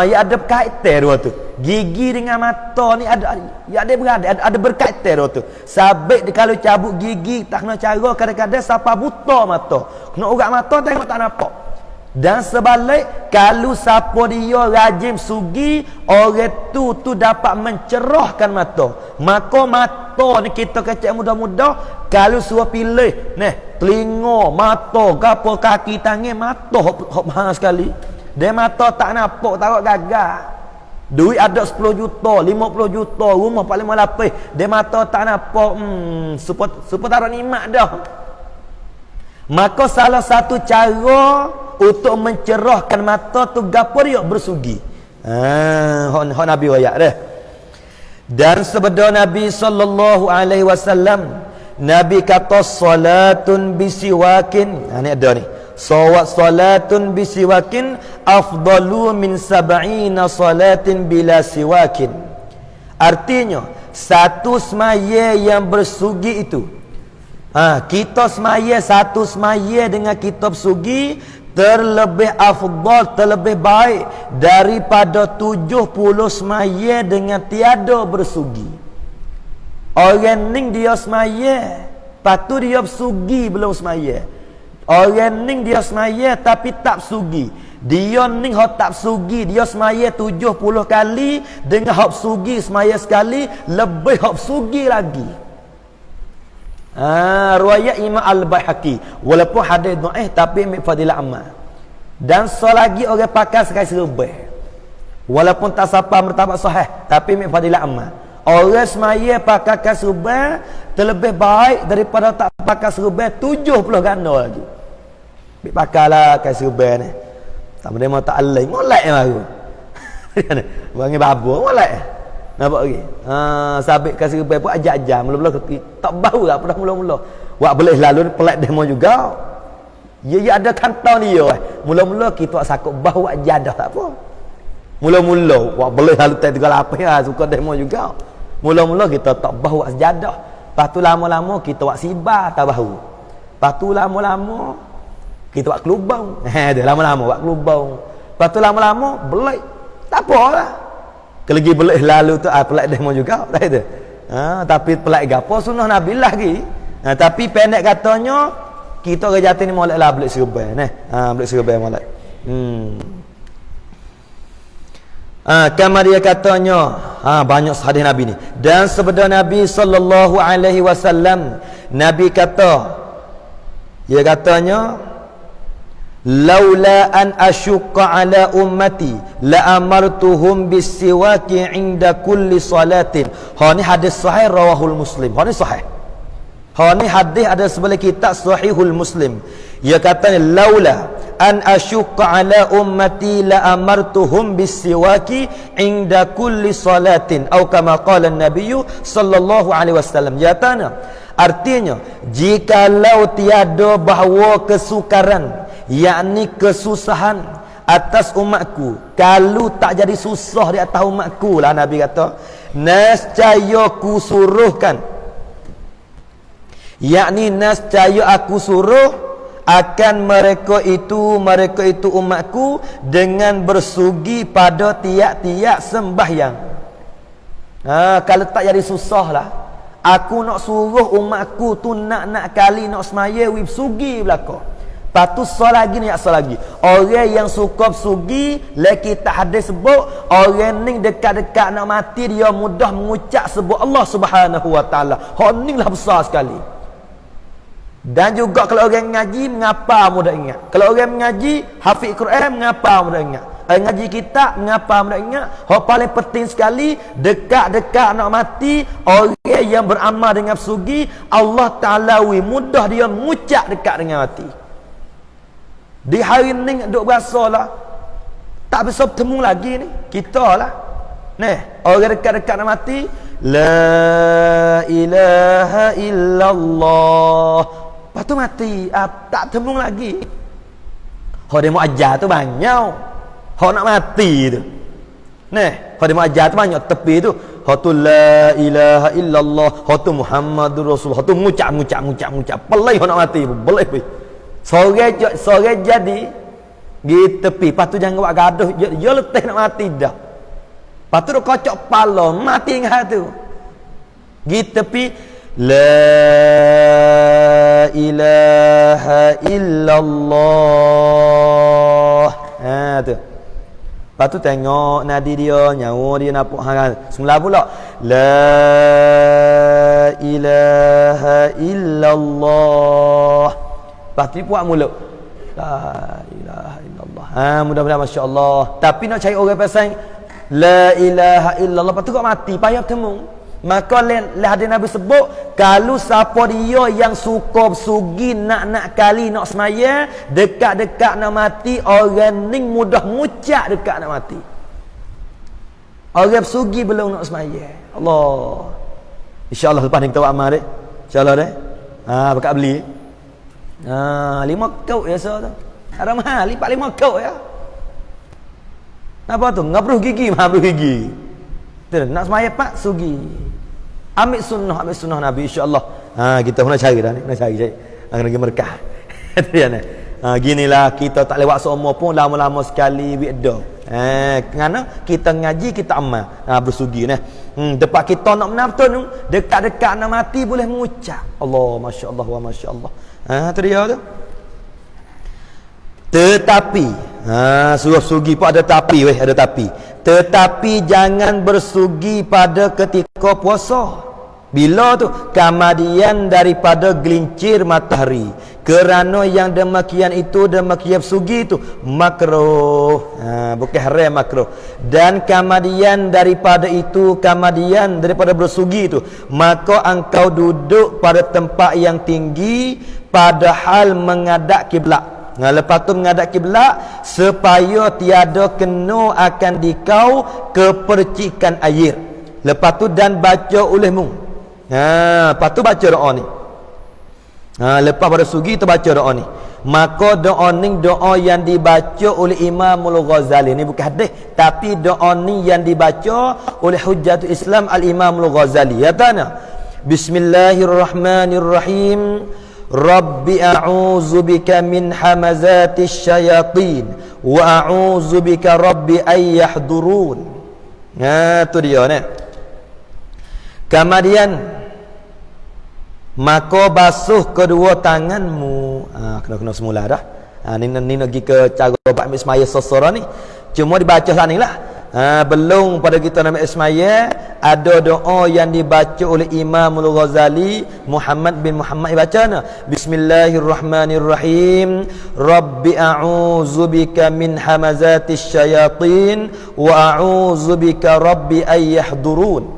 Ya ada berkaitan dua tu. Gigi dengan mata ni ada berkaitan dua tu. Sabit kalau cabut gigi tak kena cara, kadang-kadang siapa buta mata. Kena urat mata tengok tak nampak. Dan sebalik, kalau siapa dia rajin sugi, orang tu dapat mencerahkan mata. Maka mata ni kita kecek muda-muda, kalau suruh pilih, telinga, mata, gapo kaki, tangan, mata hop mahal sekali. Dia mata tak nampak, takut gagal. Duit ada 10 juta, 50 juta, rumah 45 lapis. Dia mata tak nampak, supaya taruh nikmat dah. Maka salah satu cara untuk mencerahkan mata tu gapo dia bersugi. Hak Nabi wayak dah. Dan sabda Nabi sallallahu alaihi wasallam, Nabi kata salatun bisiwakin. Ni ada ni. Salatun bisiwakin afdalu min 70 salatin bila siwakin. Artinya satu semaya yang bersugi itu, kita semaya satu semaya dengan kitab sugi terlebih afdal, terlebih baik daripada 70 semaya dengan tiada bersugi. Orang ni dia semaya, patu dia bersugi belum semaya. Orang ni dia semaya tapi tak sugi. Dia ni hak tak sugi, dia semaya 70 kali dengan hak sugi semaya sekali, lebih hak sugi lagi. Riwayat Imam Al-Baihaqi, walaupun hadis dhaif tapi ambil fadilah amal. Dan selagi orang pakai sekali serba, walaupun tak sampai martabat sahih tapi ambil fadilah amal. Orang semaya pakai kasubah terlebih baik daripada tak pakai serba 70 ganda lagi. Pakailah kasubah ni. Tak menerima tak alai, molek baru. Bangi babu, molek. Nampak lagi? Sabit kasubah pun ajak-ajak mula-mula tak bau tak pernah mula-mula. Wak boleh lalu pelat demo juga. Ya ada kantau dia. Mula-mula kita sakut bau wak jadah tak apa. Mula-mula wak boleh lalu tak 38 suka demo juga. Mula-mula kita tak bau wak sejadah. Lepas tu lama-lama kita wak sibar tak bau. Lepas tu lama-lama kita buat kelubang. Dia lama-lama buat kelubang. Lepas tu lama-lama belai. Tak apalah. Kelagi belai lalu tu pelak demo juga. Itu. Tapi pelak gapo sunnah Nabi lagi. Tapi pendek katanya kita orang jati ni molek lah belak serban. Belak serban molek. Kamar dia katanya banyak hadis Nabi ni. Dan sabda Nabi sallallahu alaihi wasallam, Nabi kata, dia katanya, laula an asyqa ala ummati la amartuhum bisiwaki inda kulli salatin. Ni hadis sahih rawahul Muslim. Ni sahih. Ni hadis ada sebelah kitab Sahihul Muslim. Ia katanya laula an asyqa ala ummati la amartuhum bisiwaki inda kulli salatin atau kama qala an-nabiy sallallahu alaihi wasallam. Artinya jikalau tiada bahawa kesukaran, yakni kesusahan atas umatku, kalau tak jadi susah di atas umatku lah, Nabi kata, nescaya ku suruhkan, yakni nescaya aku suruh akan mereka itu umatku dengan bersugi pada tiap-tiap sembahyang. Kalau tak jadi susah lah, aku nak suruh umatku tu nak kali nak semaya wib sugi belaka. Patu so lagi ni so lagi. Orang yang suka sugi, lagi tak hadis sebut, orang ni dekat-dekat nak mati dia mudah mengucap sebut Allah Subhanahu wa taala. Hak ni lah besar sekali. Dan juga kalau orang ngaji, mengapa mudah ingat? Kalau orang mengaji, hafiz Quran, mengapa mudah ingat? Ngaji kitab, mengapa mudah ingat? Hal paling penting sekali, dekat-dekat nak mati, orang yang beramal dengan sugi, Allah Ta'ala mudah dia mengucap dekat dengan mati. Di hari ni duk berasa lah, tak bisa bertemu lagi ni, kita lah. Nih, orang dekat-dekat nak mati, la ilaha illallah. Lepas tu mati, tak bertemu lagi. Hak dia mau ajar tu banyak. Hak nak mati tu. Nih, hak dia mau ajar tu banyak tepi tu. Hak tu la ilaha illallah, hak tu Muhammadur Rasulullah. Hak tu ngucap. Pelai hak nak mati, pelai. Sore jadi di tepi. Lepas tu jangan buat gaduh, dia letih nak mati dah. Lepas tu dia kocok kepala, mati dengan tu. Di tepi, la ilaha illallah. Tu. Lepas tu tengok nadi dia, nyawa dia nampak hang. Semula pula, la ilaha illallah. Lepas tu buat mulut, la ilaha illallah. Mudah-mudahan masya-Allah. Tapi nak cari orang pasang la ilaha illallah, lepas tu kau mati, payah bertemu. Maka hadis Nabi sebut, kalau siapa dia yang suka sugi nak kali nak semaya, dekat-dekat nak mati, orang ni mudah mucak dekat nak mati. Orang sugi belum nak semaya. Allah. InsyaAllah lepas ni kita buat amal dek. InsyaAllah dek. Berkat beli. 5 kaut biasa tu. Ada mahal, lipat 5 kaut ya. Apa tu? Ngabruh gigi, ngabruh gigi. Tu nak semaya pak sugi. Ambil sunnah Nabi insya-Allah. Kita pun nak cari dah ni, nak cari. Lagi berkah. Tu dia ni. Ginilah kita tak lewat seumur pun lama-lama sekali wida. Kerana kita ngaji, kita amal. Bersugi ni. Dekat kita nak benar betul, dekat-dekat nak mati boleh mengucap. Allah, masya-Allah wa masya-Allah. Tu dia tu. Tetapi suruh sugi pun ada tapi weh, ada tapi. Tetapi jangan bersugi pada ketika puasa. Bila tu? Kemudian daripada gelincir matahari. Kerana yang demikian itu, demikian sugi itu makruh. Bukan haram, makruh. Dan kemudian daripada itu, kemudian daripada bersugi itu, maka engkau duduk pada tempat yang tinggi padahal menghadap kiblat. Lepas tu menghadap kiblat supaya tiada kena akan dikau kepercikan air. Lepas tu dan baca olehmu. Lepas tu baca doa ni. Lepas pada sugi tu baca doa ni. Maka doa ni doa yang dibaca oleh Imamul Ghazali. Ni bukan hadis, tapi doa ni yang dibaca oleh Hujjatul Islam Al-Imamul Ghazali. Ya tanya. Bismillahirrahmanirrahim. Rabbi a'udzu bika min hamazatis syayatin wa a'udzu bika rabbi ay yahdurun. Tu dia ni. Kemudian maka basuh kedua tanganmu. Kena semula dah. Ni lagi ke cara buat semaya sosora ni. Cuma dibaca sana ni lah. Belum pada kita nama Ismail, ada doa yang dibaca oleh Imamul Ghazali, Muhammad bin Muhammad bacanya, Bismillahirrahmanirrahim. Rabbi a'udzu bika min hamazatis syayatin wa a'udzu bika rabbi ay yahdurun.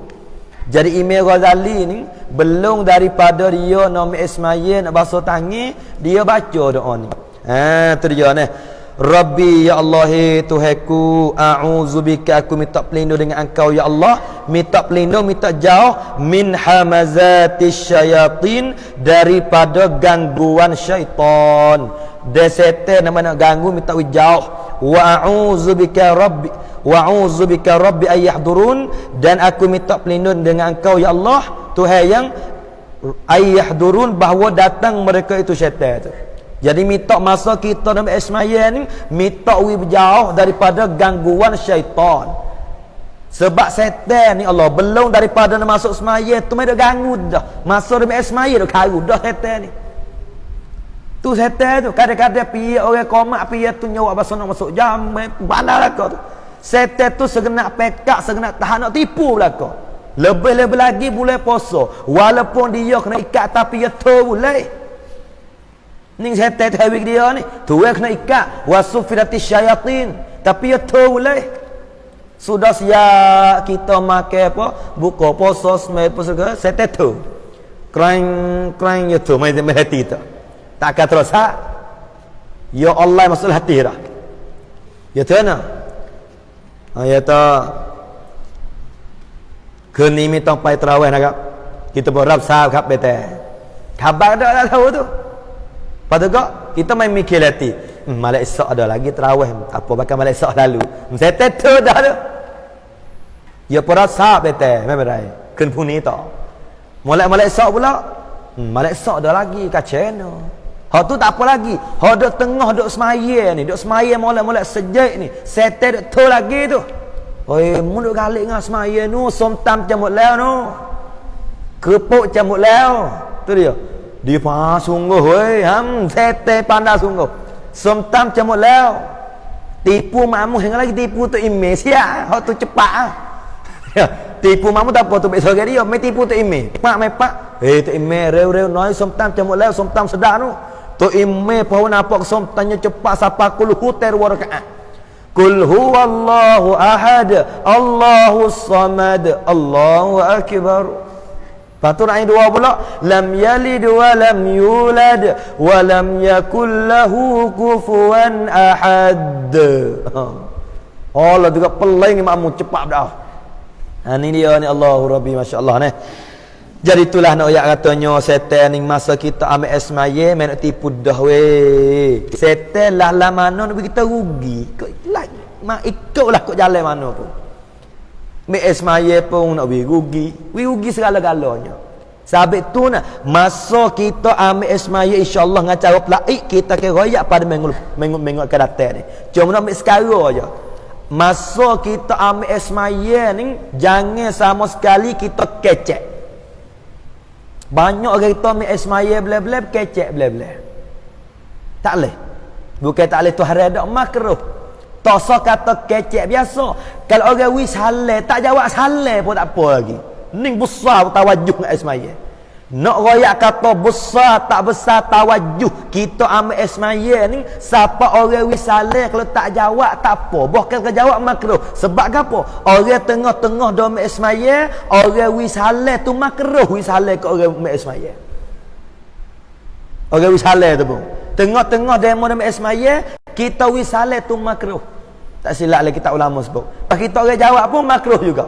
Jadi Imam Ghazali ni belum daripada dia nama Ismail nak basuh tangan, dia baca doa ni. Tu dia ni. Rabbi ya Allah, Tuhanku, a'udzubika, aku minta pelindung dengan engkau ya Allah, minta pelindung, minta jauh min hamazatis syayatin, daripada gangguan syaitan. Dan setan nama nak ganggu minta jauh. Wa a'udzubika rabbi ay yahdurun, dan aku minta pelindung dengan engkau ya Allah, Tuhan yang ay yahdurun, bahawa datang mereka itu syaitan itu. Jadi minta masa kita dalam Ismail ni, minta berjauh daripada gangguan syaitan. Sebab syaitan ni Allah belum daripada nak masuk Ismail tu mereka ganggu dah. Masuk dalam Ismail dah karu dah syaitan ni. Tu syaitan tu kadang-kadang piye orang komak piye tu nyawa bahasa nak masuk jam bandar kau tu. Syaitan tu segenap pekak, segenap tahan nak tipu belaka. Lebih-lebih lagi boleh puasa. Walaupun dia kena ikat tapi dia tu boleh. Ning setan tawik dia ni, tuai kena ikat. Wasufiratis syayatin. Tapi ya tahu boleh. Sudah siap kita makan apa? Buka puasa semai apa segala, setan tu. Kraing ya tu, mai hati tu. Tak akan terus ha? Ya Allah masuk hati dah. Ya tu na. Ya tu. Kini minta pai terawih nak. Kita berap sahab kap bete. Khabar dah tahu tu. Padahal kita main mikir hati. Malam esok ada lagi terawih. Apa bakal malam esok lalu. Saya tetu dah tu. Ya para sahab bete. Memang ken puni tu. Malam esok pula. Malam esok ada lagi kacena. Hak tu tak apa lagi. Hak duk tengah duk semaya ni. Duk semaya malam sejak ni. Setan duk tu lagi tu. Oi, mu duk galik dengan semaya nu. Somtam camut leo nu. Kerupuk camut leo. Tu dia. Dia faham sungguh weh. Setan pandai sungguh. Somtam camut leo. Tipu makmu hingga lagi tipu tu imej sia. Hak tu cepat ah. Tipu makmu tak apa tu besok dia. Mai tipu tu imej. Pak. Tu imej reu noi somtam camut leo, somtam sedar tu. Tu imej pau nampak somtamnya cepat sampai kul huter warakaat. Kul huwallahu ahad, Allahus samad, Allahu akbar. Patut ayat dua pula, lam yalid wa lam yulad wa lam yakul lahu kufuwan ahad. Allah juga pelang makmu cepat dah. Ini dia ni Allahu Rabbi, masya-Allah ni. Jadi itulah nak ayat katanya setan ning masa kita ambil esmaye main nak tipu dah weh. Setan lah mana nak kita rugi. Kau lah mak ikutlah kau jalan mana pun. Mek esmaye pun nak rugi segala-galanya. Sabit tu nak masa kita ambil esmaye insya-Allah dengan cara pelaik kita ke royak pada minggu akan datang ni. Cuma nak ambil sekarang aja. Masa kita ambil esmaye ni jangan sama sekali kita kecek. Banyak orang kita ambil esmaye bela-bela kecek bela-bela. Tak leh. Bukan tak leh tu haram dak makruh. Tosa kata kecek biasa. Kalau orang wis halal tak jawab halal pun tak apa lagi. Ning besar tawajuh dengan esmaya. Nak royak kata besar tak besar tawajuh kita ambil esmaya ni siapa orang wis halal kalau tak jawab tak apa. Bahkan kalau jawab makruh. Sebab apa? Orang tengah-tengah dah ambil esmaya, orang wis halal tu makruh wis halal ke orang ambil esmaya. Orang wis halal tu pun. Tengah-tengah demo ambil esmaya kita wisale tu makruh. Tak silap lagi kita ulama sebut. Pas kita orang jawab pun makruh juga.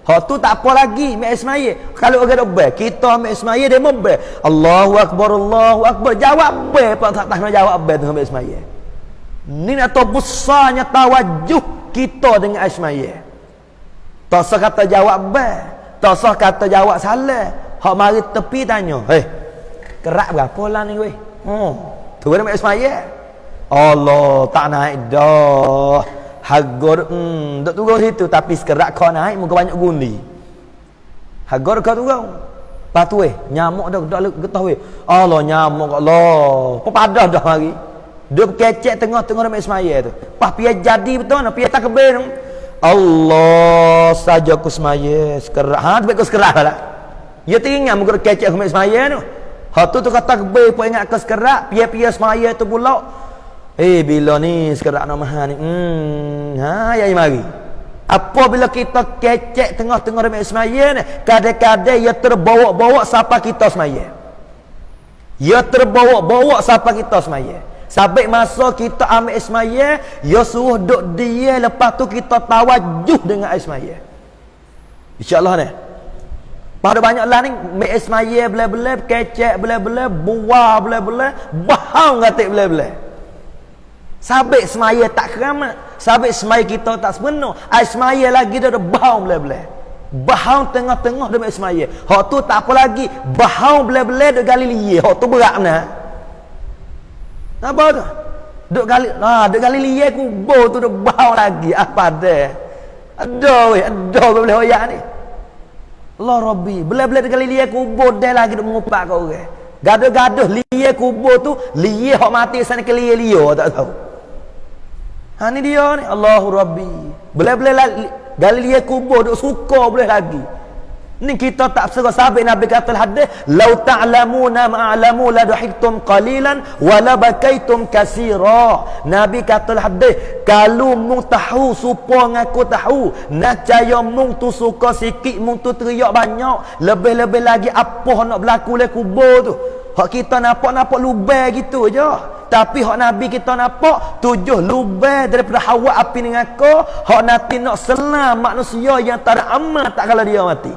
Hak tu tak apa lagi mek ismaya. Kalau orang dak ber, kita mek ismaya dia ber. Allahu akbar, Allahu akbar. Jawab ber, pak tak nak jawab ber tu mek ismaya. Ni nak tahu besarnya tawajuh kita dengan ismaya. Tak sah kata jawab ber, tak sah kata jawab salah. Hak mari tepi tanya, kerak berapa lah ni weh? Tu kan mek ismaya. Allah tak naik dah. Hagor duk turun situ tapi sekerak kau naik muka banyak gundi. Hagor kau turun. Patu nyamuk dah getah weh. Allah nyamuk Allah. Pepadah dah mari. Duk kecek tengah-tengah dalam semaya tu. Pas pia jadi betul nak pia takbir. Allah saja ku semaya sekerak. Baik ku sekerak lah. Ya teringat muka kecek ku semaya tu. Hak tu kata takbir pun ingat ke sekerak, pia-pia semaya tu pula. Bila ni sekarang nak mahal ni ya mari apabila kita kecek tengah-tengah dalam semaya ni kadang-kadang ia terbawa-bawa siapa kita semaya ia terbawa-bawa siapa kita semaya sampai masa kita ambil semaya ia suruh duduk dia lepas tu kita tawajuh dengan semaya insyaAllah ni pada banyak lah ni ambil semaya bela-bela kecek bela-bela buah bela-bela bahang katik bela-bela. Sabit semaya tak keramat. Sabit semaya kita tak sebenar. Semaya lagi dah bahau belah-belah. Bahau tengah-tengah demi semaya. Hak tu tak apa lagi. Bahau belah-belah duk gali liye. Hak tu berat benar. Apa tu? Duk gali liye kubur tu duk bahau lagi. Apa dah? Aduh belah hoyak ni. Allah Rabbi. Belah-belah duk gali liye kubur dah lagi duk mengupak kau orang. Gaduh-gaduh liye kubur tu. Liye hak mati sana ke liye tak tahu. Ni dia ni Allahu Rabbi. Boleh gali dia kubur duk suka boleh lagi. Ni kita tak serah sabit Nabi kata hadis, "Lau ta'lamuna ma'alamu la dhahiktum qalilan wa la bakaitum katsira." Nabi kata hadis, kalau mung tahu supo ngaku tahu, nacaya mung tu suka sikit, mung tu teriak banyak, lebih-lebih lagi apa nak berlaku le kubur tu. Hak kita nampak lubang gitu je. Tapi hak Nabi kita nampak 7 lubang daripada Hawa api dengan aku. Hak nanti nak selam manusia yang tak ada amal tak kalau dia mati.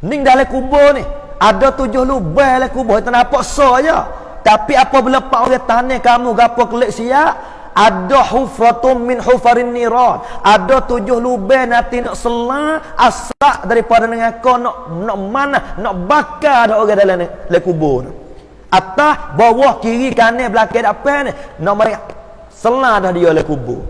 Ning dalam kubur ni ada 7 lubang dalam kubur, kita nampak saja. Tapi apabila pak orang tanya kamu gapo kelik siap, ada hufratun min hufarin niran, ada 7 lubang nanti nak selang asak daripada dengan kau nak mana nak bakar ada orang dalam kubur ni. Atas bawah kiri kanan belakang depan ni nak mari selang dah dia dalam kubur.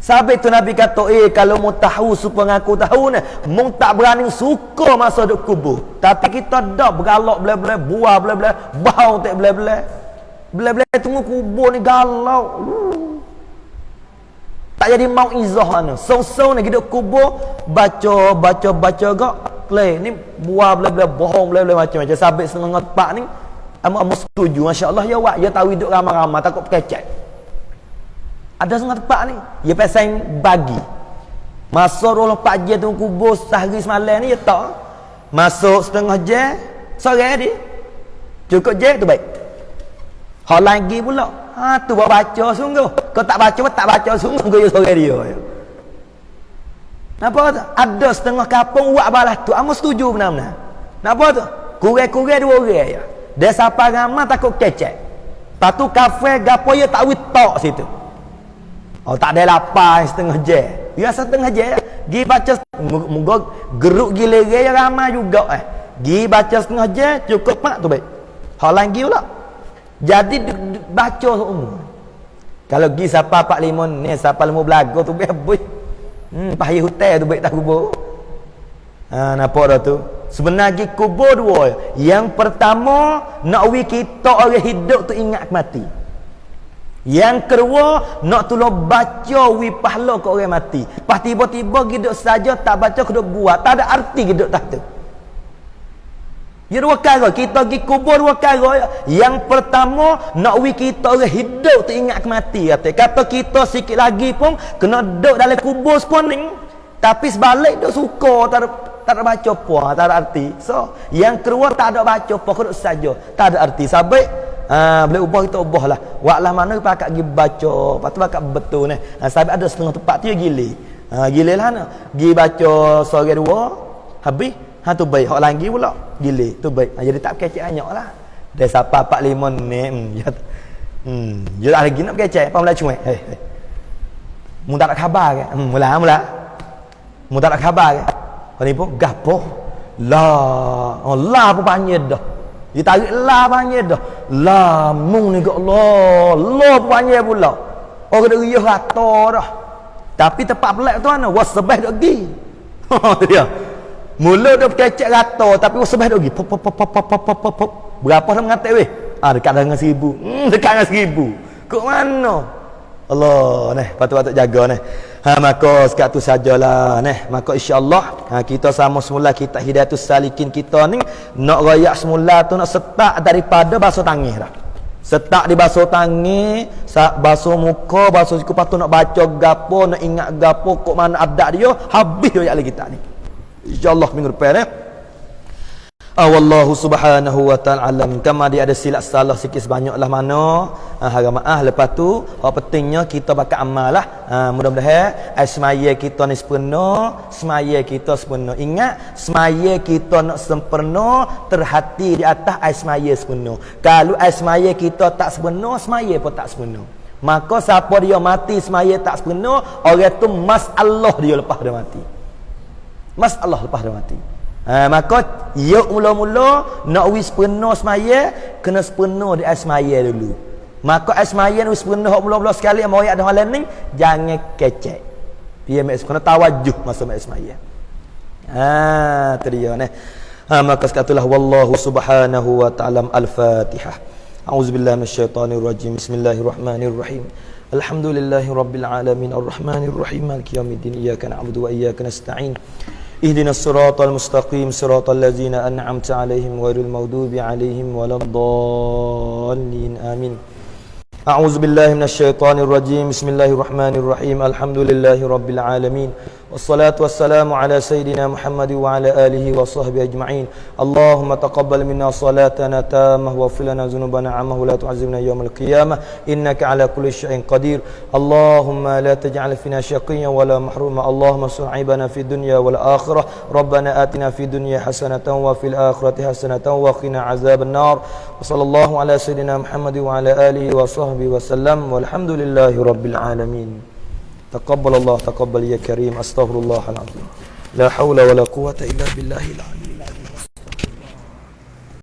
Sabit tu Nabi kata, kalau mu tahu supaya aku tahu ni, mu tak berani suka masa duk kubur. Tapi kita dah bergalak belah-belah, buah belah-belah, bau tak belah-belah. Belah-belah tunggu kubur ni galau. Tak jadi mau izah mana. Song-song ni hidup kubur, baca gak. Ni buah belah-belah, bohong belah-belah macam-macam. Sabit setengah tepat ni, amat setuju. Masya Allah, ya wak, dia tahu hidup ramai-ramai, takut kecek. Ada setengah tempat ni dia pasang bagi masuk 24 jam tu kubur sehari semalam ni dia tak masuk setengah jam sore dia cukup jam tu baik. Hal lagi pula tu buat baca sungguh, kau tak baca sungguh kau sore dia. Napa tu ada setengah kampung buat balas tu amu setuju benar-benar. Napa tu kurang-kurang 2 orang ya dia siapa ramai takut kecek. Patu kafe gapo ya tak witok situ. Oh tak ada lapar setengah jam. Ya setengah jam. Gi baca moga geruk gila ya ramai juga Gi baca setengah jam cukup mak tu baik. Hal lagi pula. Jadi baca umur. Kalau gi siapa 45 ni siapa 5 belaga tu baik habis. Pahaya hotel tu baik tak kubur. Nampak dah tu. Sebenarnya kubur 2. Yang pertama nak kita orang hidup tu ingat mati. Yang kedua nak tolong baca pahala ke orang mati. Pas tiba-tiba hidup saja tak baca hidup buat, tak ada arti hidup tak tu. Ya 2 perkara kita pergi kubur 2 perkara. Yang pertama nak kita orang hidup tu ingat mati kata kita sikit lagi pun kena duduk dalam kubur sepening. Tapi sebalik duk suka tak ada baca apa, tak ada arti. So yang kedua tak ada baca apa hidup saja, tak ada arti. Sabik boleh ubah kita ubah lah. Waklah mana pakat pergi baca, lepas tu pakat betul ni. Sampai ada setengah tempat tu gile. Gile lah nak. Pergi baca sore 2, habis tu baik. Hak lagi pula gile, tu baik. Jadi tak kecek banyak lah. Dia siapa 45 ni. Dia tak lagi nak kecek. Apa mula cuek? Mu tak nak khabar ke? Mula. Mu tak nak khabar ke? Kau ni pun gapo? La pun panggil dah. Dia tarik lah panggil dah. La mung ni kat Allah panggil pula. Orang dah riuh rata dah. Tapi tempat pelak tu mana? Wasbah dah pergi. Dia. Mula dah kecek rata tapi wasbah dah pergi. Pop. Berapa dah mengatik weh? Dekat dengan 1000. Dekat dengan 1000. Kok mana? Allah ni patut jaga ni. Maka sekat tu sajalah ni. Maka insya-Allah kita sama semula kita Hidayatus Salikin kita ni nak royak semula tu nak setak daripada basuh tangan dah. Setak di basuh tangan, basuh muka, basuh siku, patut nak baca gapo, nak ingat gapo, kok mana adat dia, habis royak lagi kita ni. Insya-Allah minggu depan ni. Wallahu subhanahu wa ta'ala alam. Kama dia ada silap salah sikit sebanyaklah mana harap maaf. Lepas tu hak pentingnya kita bakal amal lah. Mudah-mudahan semaya kita ni sempurna, semaya kita sempurna. Ingat semaya kita nak sempurna terhati di atas semaya sempurna. Kalau semaya kita tak sempurna, semaya pun tak sempurna. Maka siapa dia mati semaya tak sempurna, orang tu masalah dia lepas dia mati. Masalah lepas dia mati. Maka yuk mula-mula nak wis penuh semaya kena sepenuh di semaya dulu. Maka semaya wis penuh mula-mula sekali mau ada hal ni jangan kecek. Dia kena tawajuh masa semaya. Tu dia ni. Maka sekatulah wallahu subhanahu wa ta'ala al-Fatihah. A'udzubillahi minasyaitonir rajim. Bismillahirrahmanirrahim. Alhamdulillahirabbil alamin arrahmanirrahim maliki yaumiddin iyyaka na'budu wa iyyaka nasta'in. ihdinas siratal mustaqim siratal ladzina an'amta 'alaihim ghairil maghdubi 'alaihim waladdallin amin. A'udzu billahi minasyaitonir rajim. Bismillahirrahmanirrahim. Alhamdulillahi rabbil alamin. Wassalatu wassalamu ala sayyidina Muhammad wa ala alihi wa sahbihi ajma'in. Allahumma taqabbal minna salatana tammah wa ighfir lana dhunubana 'amma wa la tu'azzibna yawmal qiyamah innaka 'ala kulli syai'in qadir. Allahumma la taj'al fina syaqiyyan wa la mahruma. Allahumma su'ibana fid dunya wal akhirah. Rabbana atina fid dunya hasanatan wa fil akhirati hasanatan wa qina 'adzaban nar. Wa sallallahu ala sayyidina Muhammad wa ala alihi wa sahbihi wa sallam. Walhamdulillahi rabbil alamin. Taqabbalallah taqabbal ya karim. Astaghfirullahal azim. La haula wala quwwata illa billahil aliyyil